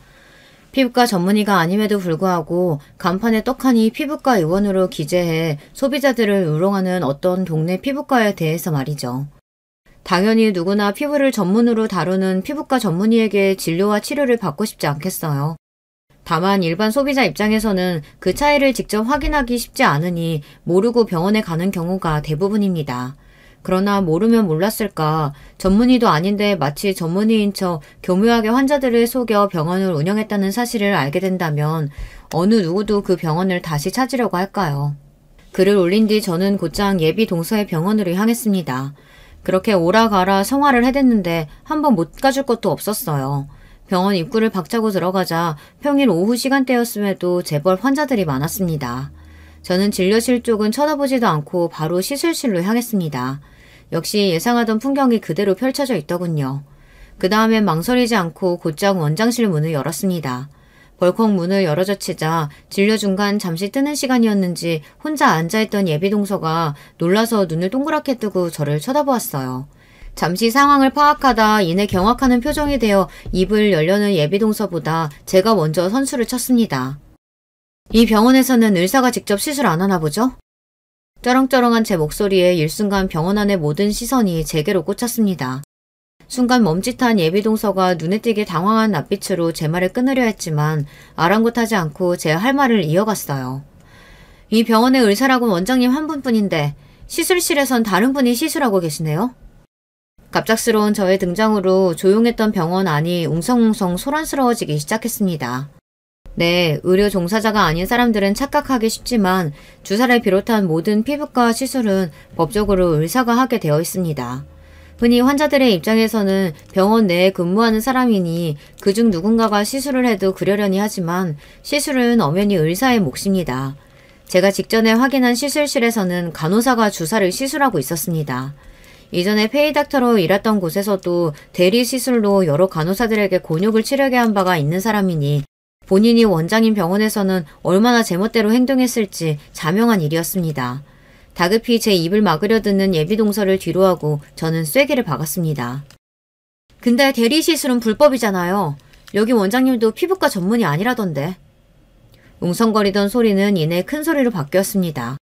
피부과 전문의가 아님에도 불구하고 간판에 떡하니 피부과 의원으로 기재해 소비자들을 우롱하는 어떤 동네 피부과에 대해서 말이죠. 당연히 누구나 피부를 전문으로 다루는 피부과 전문의에게 진료와 치료를 받고 싶지 않겠어요. 다만 일반 소비자 입장에서는 그 차이를 직접 확인하기 쉽지 않으니 모르고 병원에 가는 경우가 대부분입니다. 그러나 모르면 몰랐을까 전문의도 아닌데 마치 전문의인 척 교묘하게 환자들을 속여 병원을 운영했다는 사실을 알게 된다면 어느 누구도 그 병원을 다시 찾으려고 할까요? 글을 올린 뒤 저는 곧장 예비 동서의 병원으로 향했습니다. 그렇게 오라가라 성화를 해댔는데 한번 못 가줄 것도 없었어요. 병원 입구를 박차고 들어가자 평일 오후 시간대였음에도 제법 환자들이 많았습니다. 저는 진료실 쪽은 쳐다보지도 않고 바로 시술실로 향했습니다. 역시 예상하던 풍경이 그대로 펼쳐져 있더군요. 그 다음엔 망설이지 않고 곧장 원장실 문을 열었습니다. 벌컥 문을 열어젖히자 진료 중간 잠시 뜨는 시간이었는지 혼자 앉아있던 예비동서가 놀라서 눈을 동그랗게 뜨고 저를 쳐다보았어요. 잠시 상황을 파악하다 이내 경악하는 표정이 되어 입을 열려는 예비동서보다 제가 먼저 선수를 쳤습니다. 이 병원에서는 의사가 직접 시술 안 하나 보죠? 쩌렁쩌렁한 제 목소리에 일순간 병원 안의 모든 시선이 제게로 꽂혔습니다. 순간 멈칫한 예비동서가 눈에 띄게 당황한 낯빛으로 제 말을 끊으려 했지만 아랑곳하지 않고 제 할 말을 이어갔어요. 이 병원의 의사라곤 원장님 한 분뿐인데 시술실에선 다른 분이 시술하고 계시네요? 갑작스러운 저의 등장으로 조용했던 병원 안이 웅성웅성 소란스러워지기 시작했습니다. 네, 의료 종사자가 아닌 사람들은 착각하기 쉽지만 주사를 비롯한 모든 피부과 시술은 법적으로 의사가 하게 되어 있습니다. 흔히 환자들의 입장에서는 병원 내에 근무하는 사람이니 그중 누군가가 시술을 해도 그러려니 하지만 시술은 엄연히 의사의 몫입니다. 제가 직전에 확인한 시술실에서는 간호사가 주사를 시술하고 있었습니다. 이전에 페이닥터로 일했던 곳에서도 대리 시술로 여러 간호사들에게 곤욕을 치르게 한 바가 있는 사람이니 본인이 원장인 병원에서는 얼마나 제멋대로 행동했을지 자명한 일이었습니다. 다급히 제 입을 막으려 드는 예비동서를 뒤로하고 저는 쐐기를 박았습니다. 근데 대리 시술은 불법이잖아요. 여기 원장님도 피부과 전문이 아니라던데. 웅성거리던 소리는 이내 큰 소리로 바뀌었습니다.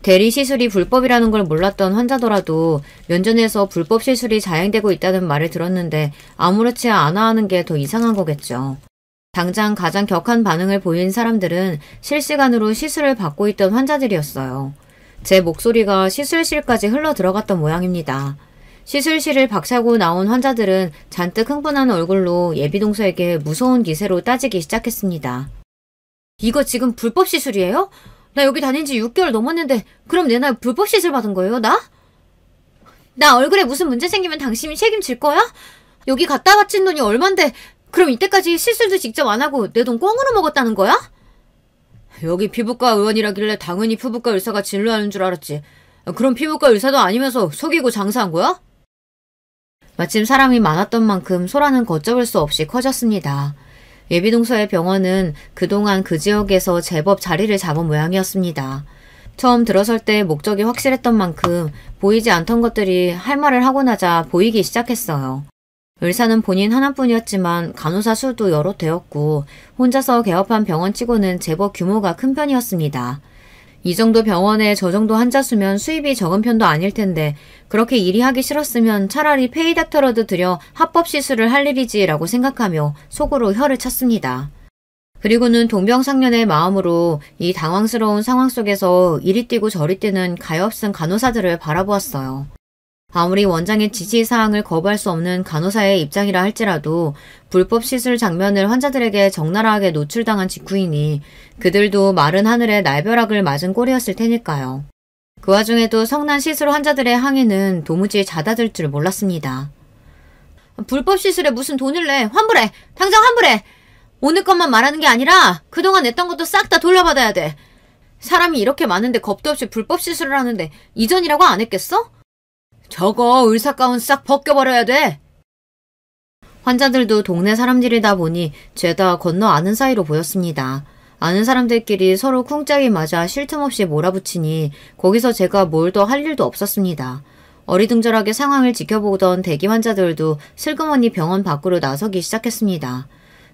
대리 시술이 불법이라는 걸 몰랐던 환자더라도 면전에서 불법 시술이 자행되고 있다는 말을 들었는데 아무렇지 않아 하는 게 더 이상한 거겠죠. 당장 가장 격한 반응을 보인 사람들은 실시간으로 시술을 받고 있던 환자들이었어요. 제 목소리가 시술실까지 흘러 들어갔던 모양입니다. 시술실을 박차고 나온 환자들은 잔뜩 흥분한 얼굴로 예비동서에게 무서운 기세로 따지기 시작했습니다. 이거 지금 불법 시술이에요? 나 여기 다닌 지 6개월 넘었는데 그럼 내나 불법 시술 받은 거예요, 나? 나 얼굴에 무슨 문제 생기면 당신이 책임질 거야? 여기 갖다 바친 돈이 얼만데 그럼 이때까지 시술도 직접 안 하고 내 돈 꽁으로 먹었다는 거야? 여기 피부과 의원이라길래 당연히 피부과 의사가 진료하는 줄 알았지. 그럼 피부과 의사도 아니면서 속이고 장사한 거야? 마침 사람이 많았던 만큼 소란은 걷잡을 수 없이 커졌습니다. 예비동서의 병원은 그동안 그 지역에서 제법 자리를 잡은 모양이었습니다. 처음 들어설 때 목적이 확실했던 만큼 보이지 않던 것들이 할 말을 하고 나자 보이기 시작했어요. 의사는 본인 하나뿐이었지만 간호사 수도 여럿 되었고 혼자서 개업한 병원치고는 제법 규모가 큰 편이었습니다. 이 정도 병원에 저 정도 환자 수면 수입이 적은 편도 아닐 텐데 그렇게 일이 하기 싫었으면 차라리 페이닥터라도 들여 합법 시술을 할 일이지라고 생각하며 속으로 혀를 쳤습니다. 그리고는 동병상련의 마음으로 이 당황스러운 상황 속에서 이리 뛰고 저리 뛰는 가엾은 간호사들을 바라보았어요. 아무리 원장의 지시사항을 거부할 수 없는 간호사의 입장이라 할지라도 불법 시술 장면을 환자들에게 적나라하게 노출당한 직후이니 그들도 마른 하늘에 날벼락을 맞은 꼴이었을 테니까요. 그 와중에도 성난 시술 환자들의 항의는 도무지 잦아들 줄 몰랐습니다. 불법 시술에 무슨 돈을 내? 환불해! 당장 환불해! 오늘 것만 말하는 게 아니라 그동안 냈던 것도 싹 다 돌려받아야 돼. 사람이 이렇게 많은데 겁도 없이 불법 시술을 하는데 이전이라고 안 했겠어? 저거 의사 가운 싹 벗겨버려야 돼. 환자들도 동네 사람들이다 보니 죄다 건너 아는 사이로 보였습니다. 아는 사람들끼리 서로 쿵짝이 맞아 쉴 틈 없이 몰아붙이니 거기서 제가 뭘 더 할 일도 없었습니다. 어리둥절하게 상황을 지켜보던 대기 환자들도 슬그머니 병원 밖으로 나서기 시작했습니다.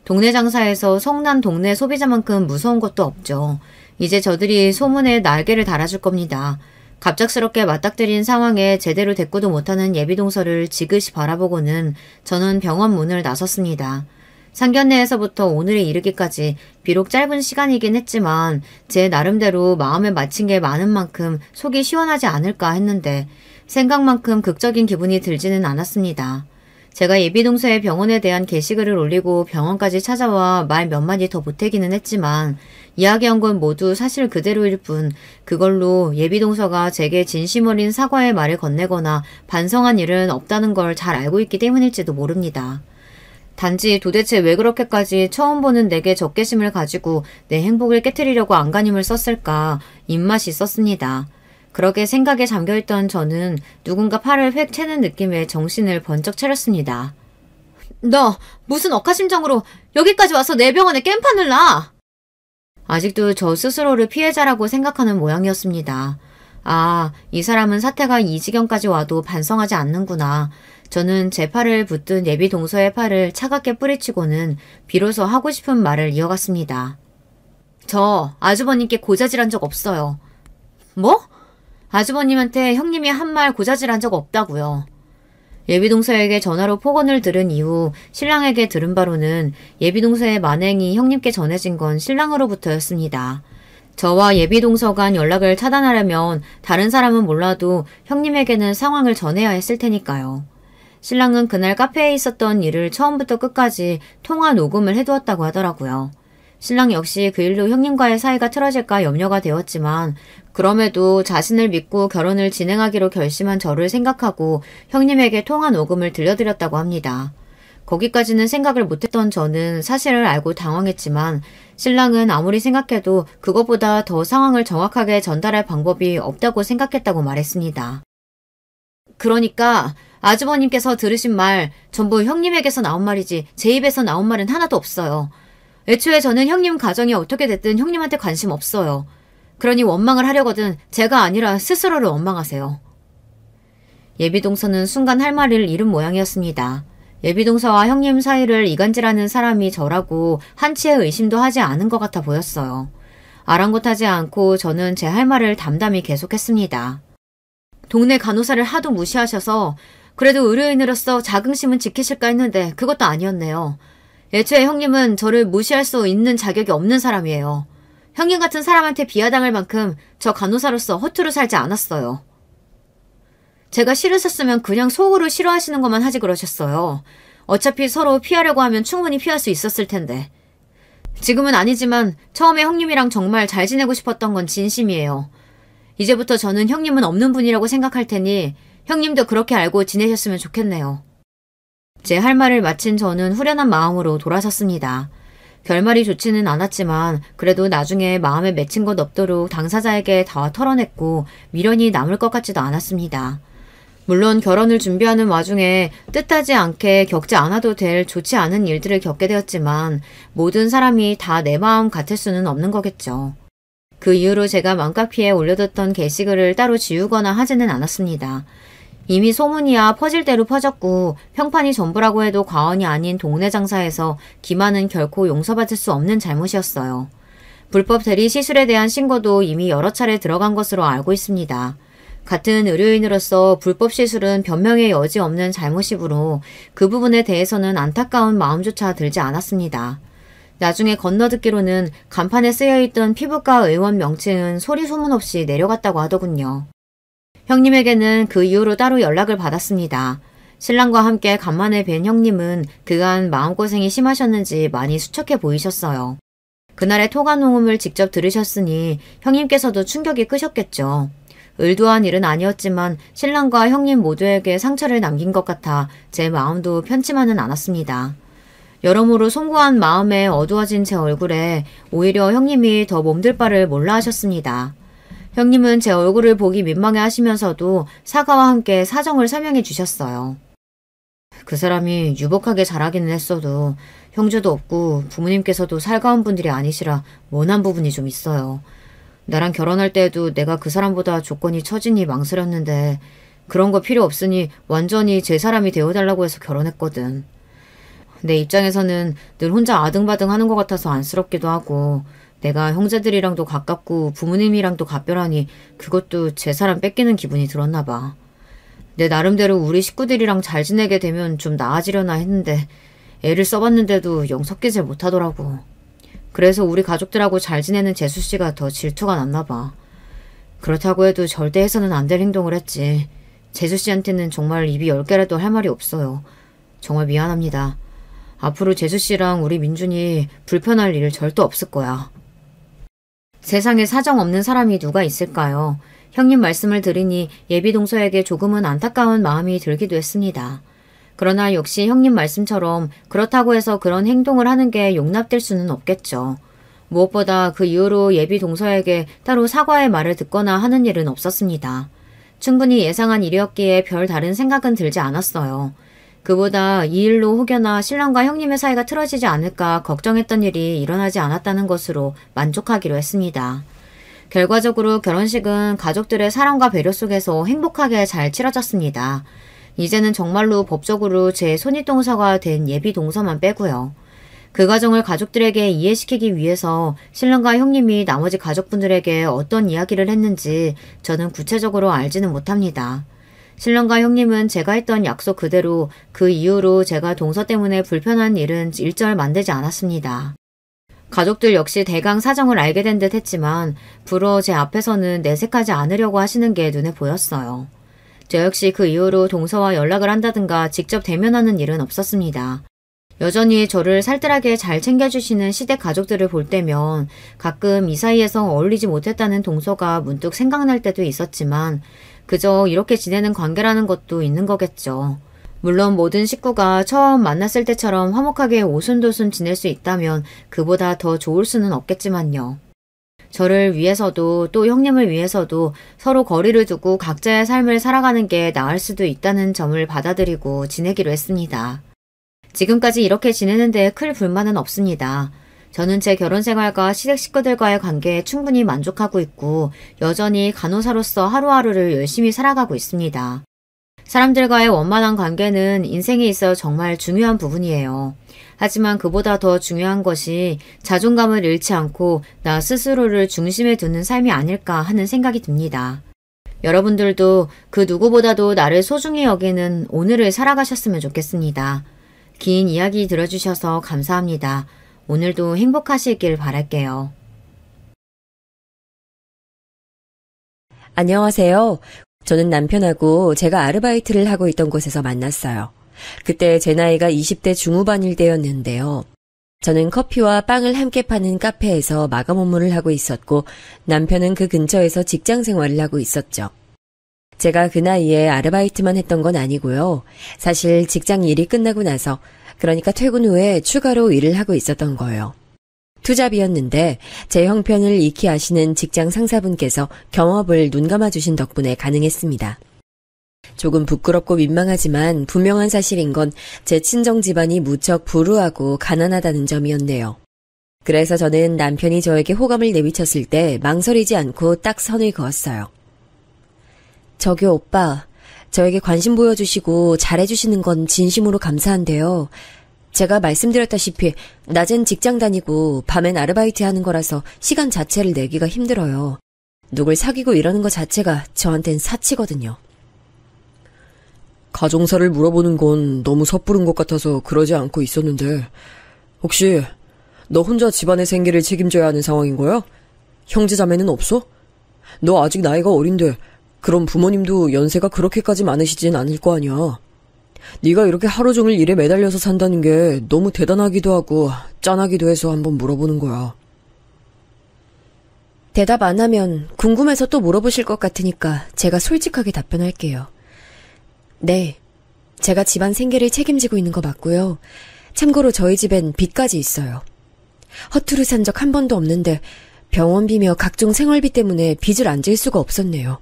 동네 장사에서 성난 동네 소비자만큼 무서운 것도 없죠. 이제 저들이 소문에 날개를 달아줄 겁니다. 갑작스럽게 맞닥뜨린 상황에 제대로 대꾸도 못하는 예비동서를 지그시 바라보고는 저는 병원 문을 나섰습니다. 상견례에서부터 오늘에 이르기까지 비록 짧은 시간이긴 했지만 제 나름대로 마음에 맞힌 게 많은 만큼 속이 시원하지 않을까 했는데 생각만큼 극적인 기분이 들지는 않았습니다. 제가 예비동서의 병원에 대한 게시글을 올리고 병원까지 찾아와 말 몇 마디 더 보태기는 했지만 이야기한 건 모두 사실 그대로일 뿐 그걸로 예비동서가 제게 진심 어린 사과의 말을 건네거나 반성한 일은 없다는 걸 잘 알고 있기 때문일지도 모릅니다. 단지 도대체 왜 그렇게까지 처음 보는 내게 적개심을 가지고 내 행복을 깨트리려고 안간힘을 썼을까 입맛이 썼습니다. 그렇게 생각에 잠겨있던 저는 누군가 팔을 획 채는 느낌에 정신을 번쩍 차렸습니다. 너 무슨 억하심정으로 여기까지 와서 내 병원에 깽판을 놔! 아직도 저 스스로를 피해자라고 생각하는 모양이었습니다. 아, 이 사람은 사태가 이 지경까지 와도 반성하지 않는구나. 저는 제 팔을 붙든 예비동서의 팔을 차갑게 뿌리치고는 비로소 하고 싶은 말을 이어갔습니다. 저 아주버님께 고자질한 적 없어요. 뭐? 아주버님한테 형님이 한 말 고자질한 적 없다고요. 예비동서에게 전화로 폭언을 들은 이후 신랑에게 들은 바로는 예비동서의 만행이 형님께 전해진 건 신랑으로부터였습니다. 저와 예비동서 간 연락을 차단하려면 다른 사람은 몰라도 형님에게는 상황을 전해야 했을 테니까요. 신랑은 그날 카페에 있었던 일을 처음부터 끝까지 통화 녹음을 해두었다고 하더라고요. 신랑 역시 그 일로 형님과의 사이가 틀어질까 염려가 되었지만 그럼에도 자신을 믿고 결혼을 진행하기로 결심한 저를 생각하고 형님에게 통화 녹음을 들려드렸다고 합니다. 거기까지는 생각을 못했던 저는 사실을 알고 당황했지만 신랑은 아무리 생각해도 그것보다 더 상황을 정확하게 전달할 방법이 없다고 생각했다고 말했습니다. 그러니까 아주버님께서 들으신 말 전부 형님에게서 나온 말이지 제 입에서 나온 말은 하나도 없어요. 애초에 저는 형님 가정이 어떻게 됐든 형님한테 관심 없어요. 그러니 원망을 하려거든 제가 아니라 스스로를 원망하세요. 예비동서는 순간 할 말을 잃은 모양이었습니다. 예비동서와 형님 사이를 이간질하는 사람이 저라고 한치의 의심도 하지 않은 것 같아 보였어요. 아랑곳하지 않고 저는 제 할 말을 담담히 계속했습니다. 동네 간호사를 하도 무시하셔서 그래도 의료인으로서 자긍심은 지키실까 했는데 그것도 아니었네요. 애초에 형님은 저를 무시할 수 있는 자격이 없는 사람이에요. 형님 같은 사람한테 비하당할 만큼 저 간호사로서 허투루 살지 않았어요. 제가 싫으셨으면 그냥 속으로 싫어하시는 것만 하지 그러셨어요. 어차피 서로 피하려고 하면 충분히 피할 수 있었을 텐데. 지금은 아니지만 처음에 형님이랑 정말 잘 지내고 싶었던 건 진심이에요. 이제부터 저는 형님은 없는 분이라고 생각할 테니 형님도 그렇게 알고 지내셨으면 좋겠네요. 제 할 말을 마친 저는 후련한 마음으로 돌아섰습니다. 결말이 좋지는 않았지만 그래도 나중에 마음에 맺힌 것 없도록 당사자에게 다 털어냈고 미련이 남을 것 같지도 않았습니다. 물론 결혼을 준비하는 와중에 뜻하지 않게 겪지 않아도 될 좋지 않은 일들을 겪게 되었지만 모든 사람이 다 내 마음 같을 수는 없는 거겠죠. 그 이후로 제가 맘카페에 올려뒀던 게시글을 따로 지우거나 하지는 않았습니다. 이미 소문이야 퍼질 대로 퍼졌고 평판이 전부라고 해도 과언이 아닌 동네 장사에서 기만은 결코 용서받을 수 없는 잘못이었어요. 불법 대리 시술에 대한 신고도 이미 여러 차례 들어간 것으로 알고 있습니다. 같은 의료인으로서 불법 시술은 변명의 여지 없는 잘못이므로 그 부분에 대해서는 안타까운 마음조차 들지 않았습니다. 나중에 건너듣기로는 간판에 쓰여있던 피부과 의원 명칭은 소리 소문 없이 내려갔다고 하더군요. 형님에게는 그 이후로 따로 연락을 받았습니다. 신랑과 함께 간만에 뵌 형님은 그간 마음고생이 심하셨는지 많이 수척해 보이셨어요. 그날의 토가 녹음을 직접 들으셨으니 형님께서도 충격이 크셨겠죠. 의도한 일은 아니었지만 신랑과 형님 모두에게 상처를 남긴 것 같아 제 마음도 편치만은 않았습니다. 여러모로 송구한 마음에 어두워진 제 얼굴에 오히려 형님이 더 몸둘 바를 몰라 하셨습니다. 형님은 제 얼굴을 보기 민망해 하시면서도 사과와 함께 사정을 설명해 주셨어요. 그 사람이 유복하게 자라기는 했어도 형제도 없고 부모님께서도 살가운 분들이 아니시라 원한 부분이 좀 있어요. 나랑 결혼할 때에도 내가 그 사람보다 조건이 처지니 망설였는데 그런 거 필요 없으니 완전히 제 사람이 되어달라고 해서 결혼했거든. 내 입장에서는 늘 혼자 아등바등 하는 것 같아서 안쓰럽기도 하고 내가 형제들이랑도 가깝고 부모님이랑도 각별하니 그것도 제 사람 뺏기는 기분이 들었나 봐. 내 나름대로 우리 식구들이랑 잘 지내게 되면 좀 나아지려나 했는데 애를 써봤는데도 영 섞이질 못하더라고. 그래서 우리 가족들하고 잘 지내는 재수씨가 더 질투가 났나 봐. 그렇다고 해도 절대 해서는 안 될 행동을 했지. 재수씨한테는 정말 입이 10개라도 할 말이 없어요. 정말 미안합니다. 앞으로 재수씨랑 우리 민준이 불편할 일 절대 없을 거야. 세상에 사정 없는 사람이 누가 있을까요? 형님 말씀을 들으니 예비동서에게 조금은 안타까운 마음이 들기도 했습니다. 그러나 역시 형님 말씀처럼 그렇다고 해서 그런 행동을 하는 게 용납될 수는 없겠죠. 무엇보다 그 이후로 예비동서에게 따로 사과의 말을 듣거나 하는 일은 없었습니다. 충분히 예상한 일이었기에 별 다른 생각은 들지 않았어요. 그보다 이 일로 혹여나 신랑과 형님의 사이가 틀어지지 않을까 걱정했던 일이 일어나지 않았다는 것으로 만족하기로 했습니다. 결과적으로 결혼식은 가족들의 사랑과 배려 속에서 행복하게 잘 치러졌습니다. 이제는 정말로 법적으로 제 손윗동서가 된 예비동서만 빼고요. 그 과정을 가족들에게 이해시키기 위해서 신랑과 형님이 나머지 가족분들에게 어떤 이야기를 했는지 저는 구체적으로 알지는 못합니다. 신랑과 형님은 제가 했던 약속 그대로 그 이후로 제가 동서 때문에 불편한 일은 일절 만들지 않았습니다. 가족들 역시 대강 사정을 알게 된 듯 했지만 불어 제 앞에서는 내색하지 않으려고 하시는 게 눈에 보였어요. 저 역시 그 이후로 동서와 연락을 한다든가 직접 대면하는 일은 없었습니다. 여전히 저를 살뜰하게 잘 챙겨주시는 시댁 가족들을 볼 때면 가끔 이 사이에서 어울리지 못했다는 동서가 문득 생각날 때도 있었지만 그저 이렇게 지내는 관계라는 것도 있는 거겠죠. 물론 모든 식구가 처음 만났을 때처럼 화목하게 오순도순 지낼 수 있다면 그보다 더 좋을 수는 없겠지만요. 저를 위해서도 또 형님을 위해서도 서로 거리를 두고 각자의 삶을 살아가는 게 나을 수도 있다는 점을 받아들이고 지내기로 했습니다. 지금까지 이렇게 지내는데 클 불만은 없습니다. 저는 제 결혼 생활과 시댁 식구들과의 관계에 충분히 만족하고 있고 여전히 간호사로서 하루하루를 열심히 살아가고 있습니다. 사람들과의 원만한 관계는 인생에 있어 정말 중요한 부분이에요. 하지만 그보다 더 중요한 것이 자존감을 잃지 않고 나 스스로를 중심에 두는 삶이 아닐까 하는 생각이 듭니다. 여러분들도 그 누구보다도 나를 소중히 여기는 오늘을 살아가셨으면 좋겠습니다. 긴 이야기 들어주셔서 감사합니다. 오늘도 행복하시길 바랄게요. 안녕하세요. 저는 남편하고 제가 아르바이트를 하고 있던 곳에서 만났어요. 그때 제 나이가 20대 중후반일 때였는데요. 저는 커피와 빵을 함께 파는 카페에서 마감 업무를 하고 있었고 남편은 그 근처에서 직장 생활을 하고 있었죠. 제가 그 나이에 아르바이트만 했던 건 아니고요. 사실 직장 일이 끝나고 나서 그러니까 퇴근 후에 추가로 일을 하고 있었던 거예요. 투잡이었는데 제 형편을 익히 아시는 직장 상사분께서 경업을 눈감아 주신 덕분에 가능했습니다. 조금 부끄럽고 민망하지만 분명한 사실인 건 제 친정 집안이 무척 불우하고 가난하다는 점이었네요. 그래서 저는 남편이 저에게 호감을 내비쳤을 때 망설이지 않고 딱 선을 그었어요. 저기 오빠, 저에게 관심 보여주시고 잘해주시는 건 진심으로 감사한데요. 제가 말씀드렸다시피 낮엔 직장 다니고 밤엔 아르바이트 하는 거라서 시간 자체를 내기가 힘들어요. 누굴 사귀고 이러는 거 자체가 저한텐 사치거든요. 가정사를 물어보는 건 너무 섣부른 것 같아서 그러지 않고 있었는데 혹시 너 혼자 집안의 생계를 책임져야 하는 상황인 거야? 형제자매는 없어? 너 아직 나이가 어린데 그럼 부모님도 연세가 그렇게까지 많으시진 않을 거 아니야. 네가 이렇게 하루 종일 일에 매달려서 산다는 게 너무 대단하기도 하고 짠하기도 해서 한번 물어보는 거야. 대답 안 하면 궁금해서 또 물어보실 것 같으니까 제가 솔직하게 답변할게요. 네, 제가 집안 생계를 책임지고 있는 거 맞고요. 참고로 저희 집엔 빚까지 있어요. 허투루 산 적 한 번도 없는데 병원비며 각종 생활비 때문에 빚을 안 질 수가 없었네요.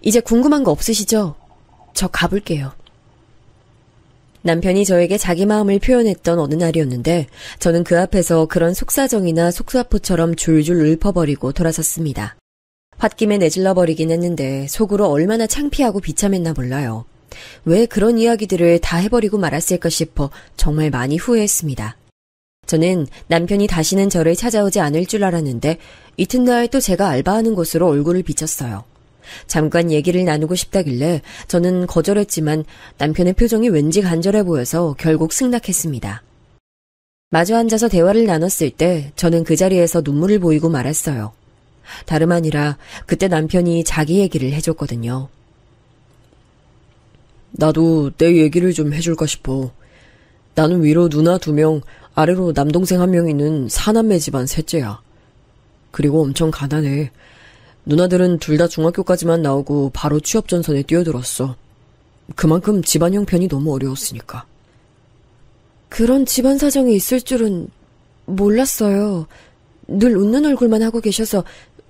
이제 궁금한 거 없으시죠? 저 가볼게요. 남편이 저에게 자기 마음을 표현했던 어느 날이었는데 저는 그 앞에서 그런 속사정이나 속사포처럼 줄줄 읊어버리고 돌아섰습니다. 홧김에 내질러버리긴 했는데 속으로 얼마나 창피하고 비참했나 몰라요. 왜 그런 이야기들을 다 해버리고 말았을까 싶어 정말 많이 후회했습니다. 저는 남편이 다시는 저를 찾아오지 않을 줄 알았는데 이튿날 또 제가 알바하는 곳으로 얼굴을 비쳤어요. 잠깐 얘기를 나누고 싶다길래 저는 거절했지만 남편의 표정이 왠지 간절해 보여서 결국 승낙했습니다. 마주 앉아서 대화를 나눴을 때 저는 그 자리에서 눈물을 보이고 말았어요. 다름 아니라 그때 남편이 자기 얘기를 해줬거든요. 나도 내 얘기를 좀 해줄까 싶어. 나는 위로 누나 2명, 아래로 남동생 1명 있는 4남매 집안 셋째야. 그리고 엄청 가난해. 누나들은 둘 다 중학교까지만 나오고 바로 취업 전선에 뛰어들었어. 그만큼 집안 형편이 너무 어려웠으니까. 그런 집안 사정이 있을 줄은 몰랐어요. 늘 웃는 얼굴만 하고 계셔서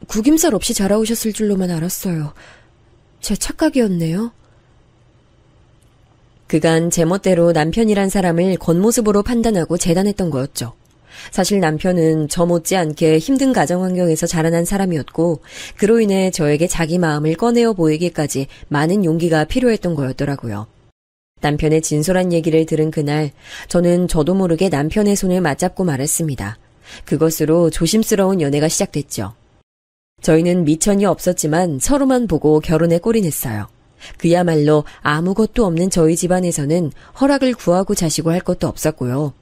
구김살 없이 자라오셨을 줄로만 알았어요. 제 착각이었네요. 그간 제멋대로 남편이란 사람을 겉모습으로 판단하고 재단했던 거였죠. 사실 남편은 저 못지않게 힘든 가정 환경에서 자라난 사람이었고 그로 인해 저에게 자기 마음을 꺼내어 보이기까지 많은 용기가 필요했던 거였더라고요. 남편의 진솔한 얘기를 들은 그날 저는 저도 모르게 남편의 손을 맞잡고 말했습니다. 그것으로 조심스러운 연애가 시작됐죠. 저희는 미천이 없었지만 서로만 보고 결혼에 골인했어요. 그야말로 아무것도 없는 저희 집안에서는 허락을 구하고 자시고 할 것도 없었고요.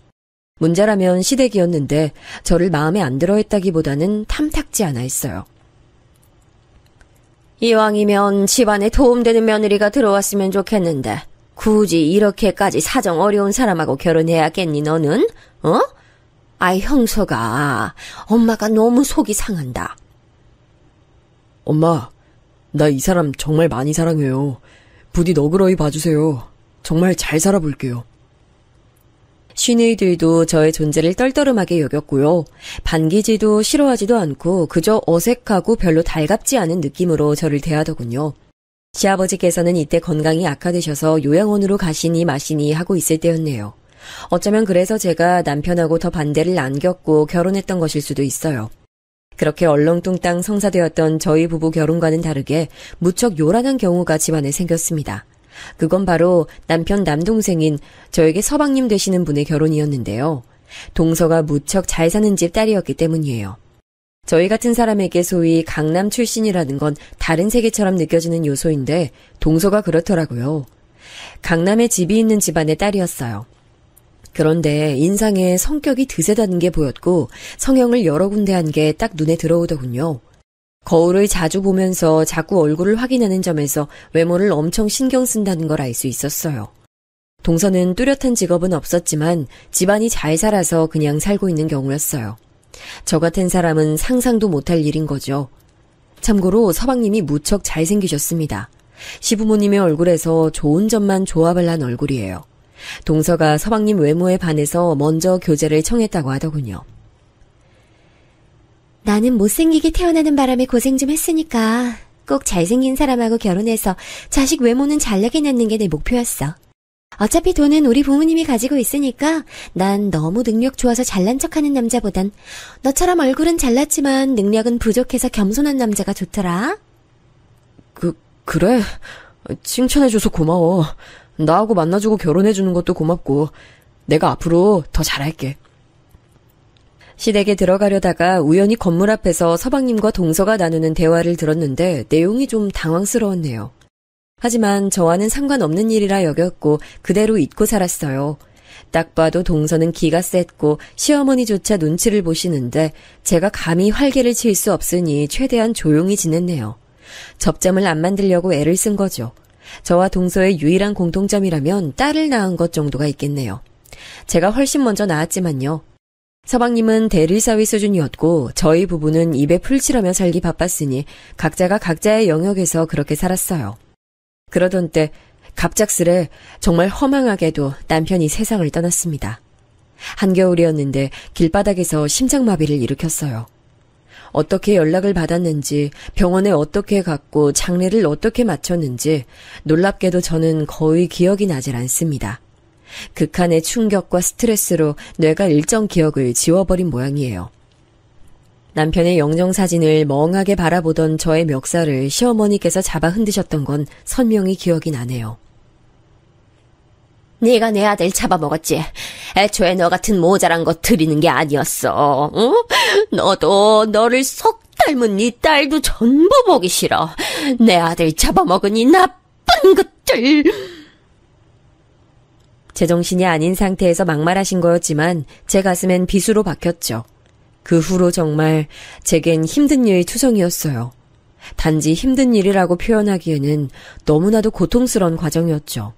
문제라면 시댁이었는데 저를 마음에 안 들어 했다기보다는 탐탁지 않아 했어요. 이왕이면 집안에 도움되는 며느리가 들어왔으면 좋겠는데 굳이 이렇게까지 사정 어려운 사람하고 결혼해야겠니 너는? 어? 아이 형서가 엄마가 너무 속이 상한다. 엄마, 나 이 사람 정말 많이 사랑해요. 부디 너그러이 봐주세요. 정말 잘 살아볼게요. 시누이들도 저의 존재를 떨떠름하게 여겼고요. 반기지도 싫어하지도 않고 그저 어색하고 별로 달갑지 않은 느낌으로 저를 대하더군요. 시아버지께서는 이때 건강이 악화되셔서 요양원으로 가시니 마시니 하고 있을 때였네요. 어쩌면 그래서 제가 남편하고 더 반대를 안겼고 결혼했던 것일 수도 있어요. 그렇게 얼렁뚱땅 성사되었던 저희 부부 결혼과는 다르게 무척 요란한 경우가 집안에 생겼습니다. 그건 바로 남편 남동생인 저에게 서방님 되시는 분의 결혼이었는데요. 동서가 무척 잘 사는 집 딸이었기 때문이에요. 저희 같은 사람에게 소위 강남 출신이라는 건 다른 세계처럼 느껴지는 요소인데 동서가 그렇더라고요. 강남에 집이 있는 집안의 딸이었어요. 그런데 인상에 성격이 드세다는 게 보였고 성형을 여러 군데 한 게 딱 눈에 들어오더군요. 거울을 자주 보면서 자꾸 얼굴을 확인하는 점에서 외모를 엄청 신경 쓴다는 걸 알 수 있었어요. 동서는 뚜렷한 직업은 없었지만 집안이 잘 살아서 그냥 살고 있는 경우였어요. 저 같은 사람은 상상도 못할 일인 거죠. 참고로 서방님이 무척 잘생기셨습니다. 시부모님의 얼굴에서 좋은 점만 조합을 한 얼굴이에요. 동서가 서방님 외모에 반해서 먼저 교제를 청했다고 하더군요. 나는 못생기게 태어나는 바람에 고생 좀 했으니까 꼭 잘생긴 사람하고 결혼해서 자식 외모는 잘나게 낳는 게 내 목표였어. 어차피 돈은 우리 부모님이 가지고 있으니까 난 너무 능력 좋아서 잘난 척하는 남자보단 너처럼 얼굴은 잘났지만 능력은 부족해서 겸손한 남자가 좋더라. 그래? 칭찬해줘서 고마워. 나하고 만나주고 결혼해주는 것도 고맙고 내가 앞으로 더 잘할게. 시댁에 들어가려다가 우연히 건물 앞에서 서방님과 동서가 나누는 대화를 들었는데 내용이 좀 당황스러웠네요. 하지만 저와는 상관없는 일이라 여겼고 그대로 잊고 살았어요. 딱 봐도 동서는 기가 셌고 시어머니조차 눈치를 보시는데 제가 감히 활개를 칠 수 없으니 최대한 조용히 지냈네요. 접점을 안 만들려고 애를 쓴 거죠. 저와 동서의 유일한 공통점이라면 딸을 낳은 것 정도가 있겠네요. 제가 훨씬 먼저 낳았지만요. 서방님은 대릴사위 수준이었고 저희 부부는 입에 풀칠하며 살기 바빴으니 각자가 각자의 영역에서 그렇게 살았어요. 그러던 때 갑작스레 정말 허망하게도 남편이 세상을 떠났습니다. 한겨울이었는데 길바닥에서 심장마비를 일으켰어요. 어떻게 연락을 받았는지, 병원에 어떻게 갔고 장례를 어떻게 마쳤는지 놀랍게도 저는 거의 기억이 나질 않습니다. 극한의 충격과 스트레스로 뇌가 일정 기억을 지워버린 모양이에요. 남편의 영정사진을 멍하게 바라보던 저의 멱살을 시어머니께서 잡아 흔드셨던 건 선명히 기억이 나네요. 네가 내 아들 잡아먹었지. 애초에 너 같은 모자란 거 드리는 게 아니었어. 응? 너도 너를 속 닮은 네 딸도 전부 보기 싫어. 내 아들 잡아먹은 이 나쁜 것들. 제정신이 아닌 상태에서 막말하신 거였지만 제 가슴엔 비수로 박혔죠. 그 후로 정말 제겐 힘든 일이 투성이었어요. 단지 힘든 일이라고 표현하기에는 너무나도 고통스러운 과정이었죠.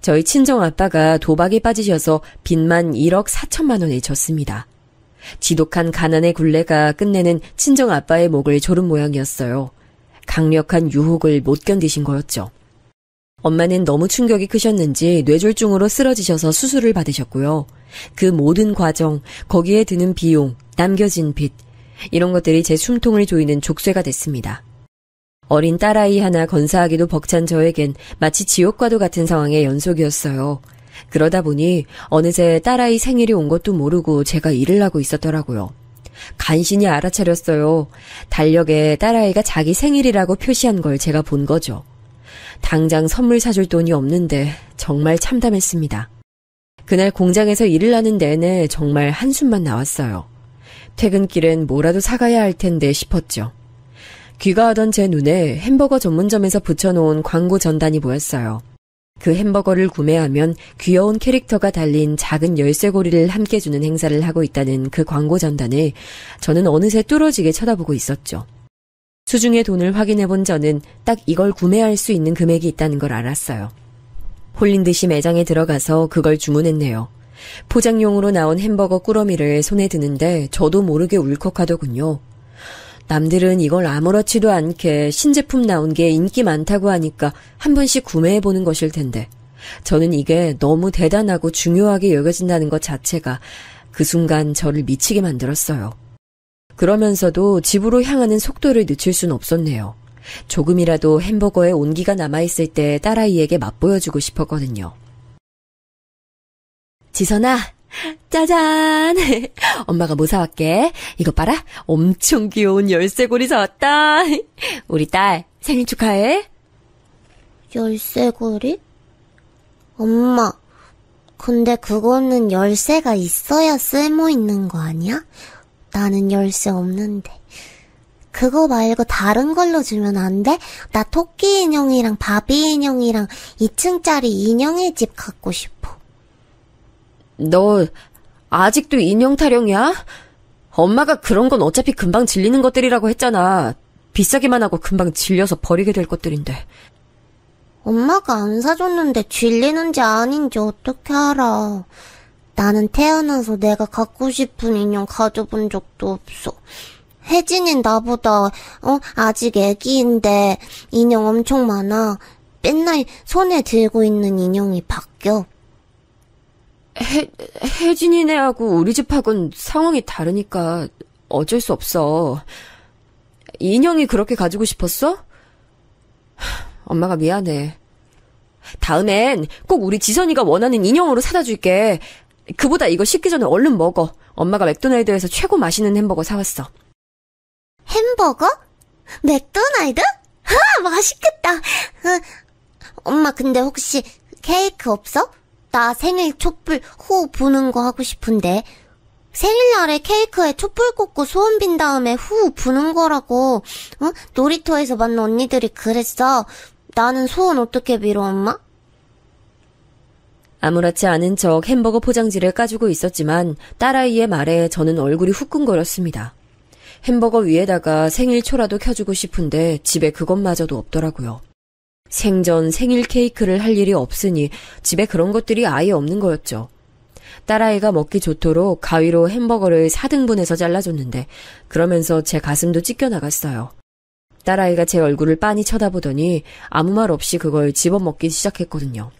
저희 친정아빠가 도박에 빠지셔서 빚만 1억 4천만 원을 졌습니다. 지독한 가난의 굴레가 끝내는 친정아빠의 목을 조른 모양이었어요. 강력한 유혹을 못 견디신 거였죠. 엄마는 너무 충격이 크셨는지 뇌졸중으로 쓰러지셔서 수술을 받으셨고요. 그 모든 과정, 거기에 드는 비용, 남겨진 빚, 이런 것들이 제 숨통을 조이는 족쇄가 됐습니다. 어린 딸아이 하나 건사하기도 벅찬 저에겐 마치 지옥과도 같은 상황의 연속이었어요. 그러다 보니 어느새 딸아이 생일이 온 것도 모르고 제가 일을 하고 있었더라고요. 간신히 알아차렸어요. 달력에 딸아이가 자기 생일이라고 표시한 걸 제가 본 거죠. 당장 선물 사줄 돈이 없는데 정말 참담했습니다. 그날 공장에서 일을 하는 내내 정말 한숨만 나왔어요. 퇴근길엔 뭐라도 사가야 할 텐데 싶었죠. 귀가하던 제 눈에 햄버거 전문점에서 붙여놓은 광고 전단이 보였어요. 그 햄버거를 구매하면 귀여운 캐릭터가 달린 작은 열쇠고리를 함께 주는 행사를 하고 있다는 그 광고 전단을 저는 어느새 뚫어지게 쳐다보고 있었죠. 수중의 돈을 확인해본 저는 딱 이걸 구매할 수 있는 금액이 있다는 걸 알았어요. 홀린 듯이 매장에 들어가서 그걸 주문했네요. 포장용으로 나온 햄버거 꾸러미를 손에 드는데 저도 모르게 울컥하더군요. 남들은 이걸 아무렇지도 않게 신제품 나온 게 인기 많다고 하니까 한 번씩 구매해보는 것일 텐데 저는 이게 너무 대단하고 중요하게 여겨진다는 것 자체가 그 순간 저를 미치게 만들었어요. 그러면서도 집으로 향하는 속도를 늦출 순 없었네요. 조금이라도 햄버거에 온기가 남아있을 때 딸아이에게 맛보여주고 싶었거든요. 지선아, 짜잔! 엄마가 뭐 사왔게? 이거 봐라. 엄청 귀여운 열쇠고리 사왔다. 우리 딸 생일 축하해. 열쇠고리? 엄마, 근데 그거는 열쇠가 있어야 쓸모 있는 거 아니야? 나는 열쇠 없는데. 그거 말고 다른 걸로 주면 안 돼? 나 토끼 인형이랑 바비 인형이랑 2층짜리 인형의 집 갖고 싶어. 너 아직도 인형 타령이야? 엄마가 그런 건 어차피 금방 질리는 것들이라고 했잖아. 비싸기만 하고 금방 질려서 버리게 될 것들인데. 엄마가 안 사줬는데 질리는지 아닌지 어떻게 알아. 나는 태어나서 내가 갖고 싶은 인형 가져본 적도 없어. 혜진인 나보다 아직 애기인데 인형 엄청 많아. 맨날 손에 들고 있는 인형이 바뀌어. 혜진이네하고 우리 집하고는 상황이 다르니까 어쩔 수 없어. 인형이 그렇게 가지고 싶었어? 엄마가 미안해. 다음엔 꼭 우리 지선이가 원하는 인형으로 사다 줄게. 그보다 이거 식기 전에 얼른 먹어. 엄마가 맥도날드에서 최고 맛있는 햄버거 사왔어. 햄버거? 맥도날드? 아, 맛있겠다. 엄마, 근데 혹시 케이크 없어? 나 생일 촛불 후 부는 거 하고 싶은데. 생일날에 케이크에 촛불 꽂고 소원 빈 다음에 후 부는 거라고. 놀이터에서 만난 언니들이 그랬어. 나는 소원 어떻게 빌어, 엄마? 아무렇지 않은 척 햄버거 포장지를 까주고 있었지만 딸아이의 말에 저는 얼굴이 후끈거렸습니다. 햄버거 위에다가 생일 초라도 켜주고 싶은데 집에 그것마저도 없더라고요. 생전 생일 케이크를 할 일이 없으니 집에 그런 것들이 아예 없는 거였죠. 딸아이가 먹기 좋도록 가위로 햄버거를 4등분해서 잘라줬는데 그러면서 제 가슴도 찢겨나갔어요. 딸아이가 제 얼굴을 빤히 쳐다보더니 아무 말 없이 그걸 집어먹기 시작했거든요.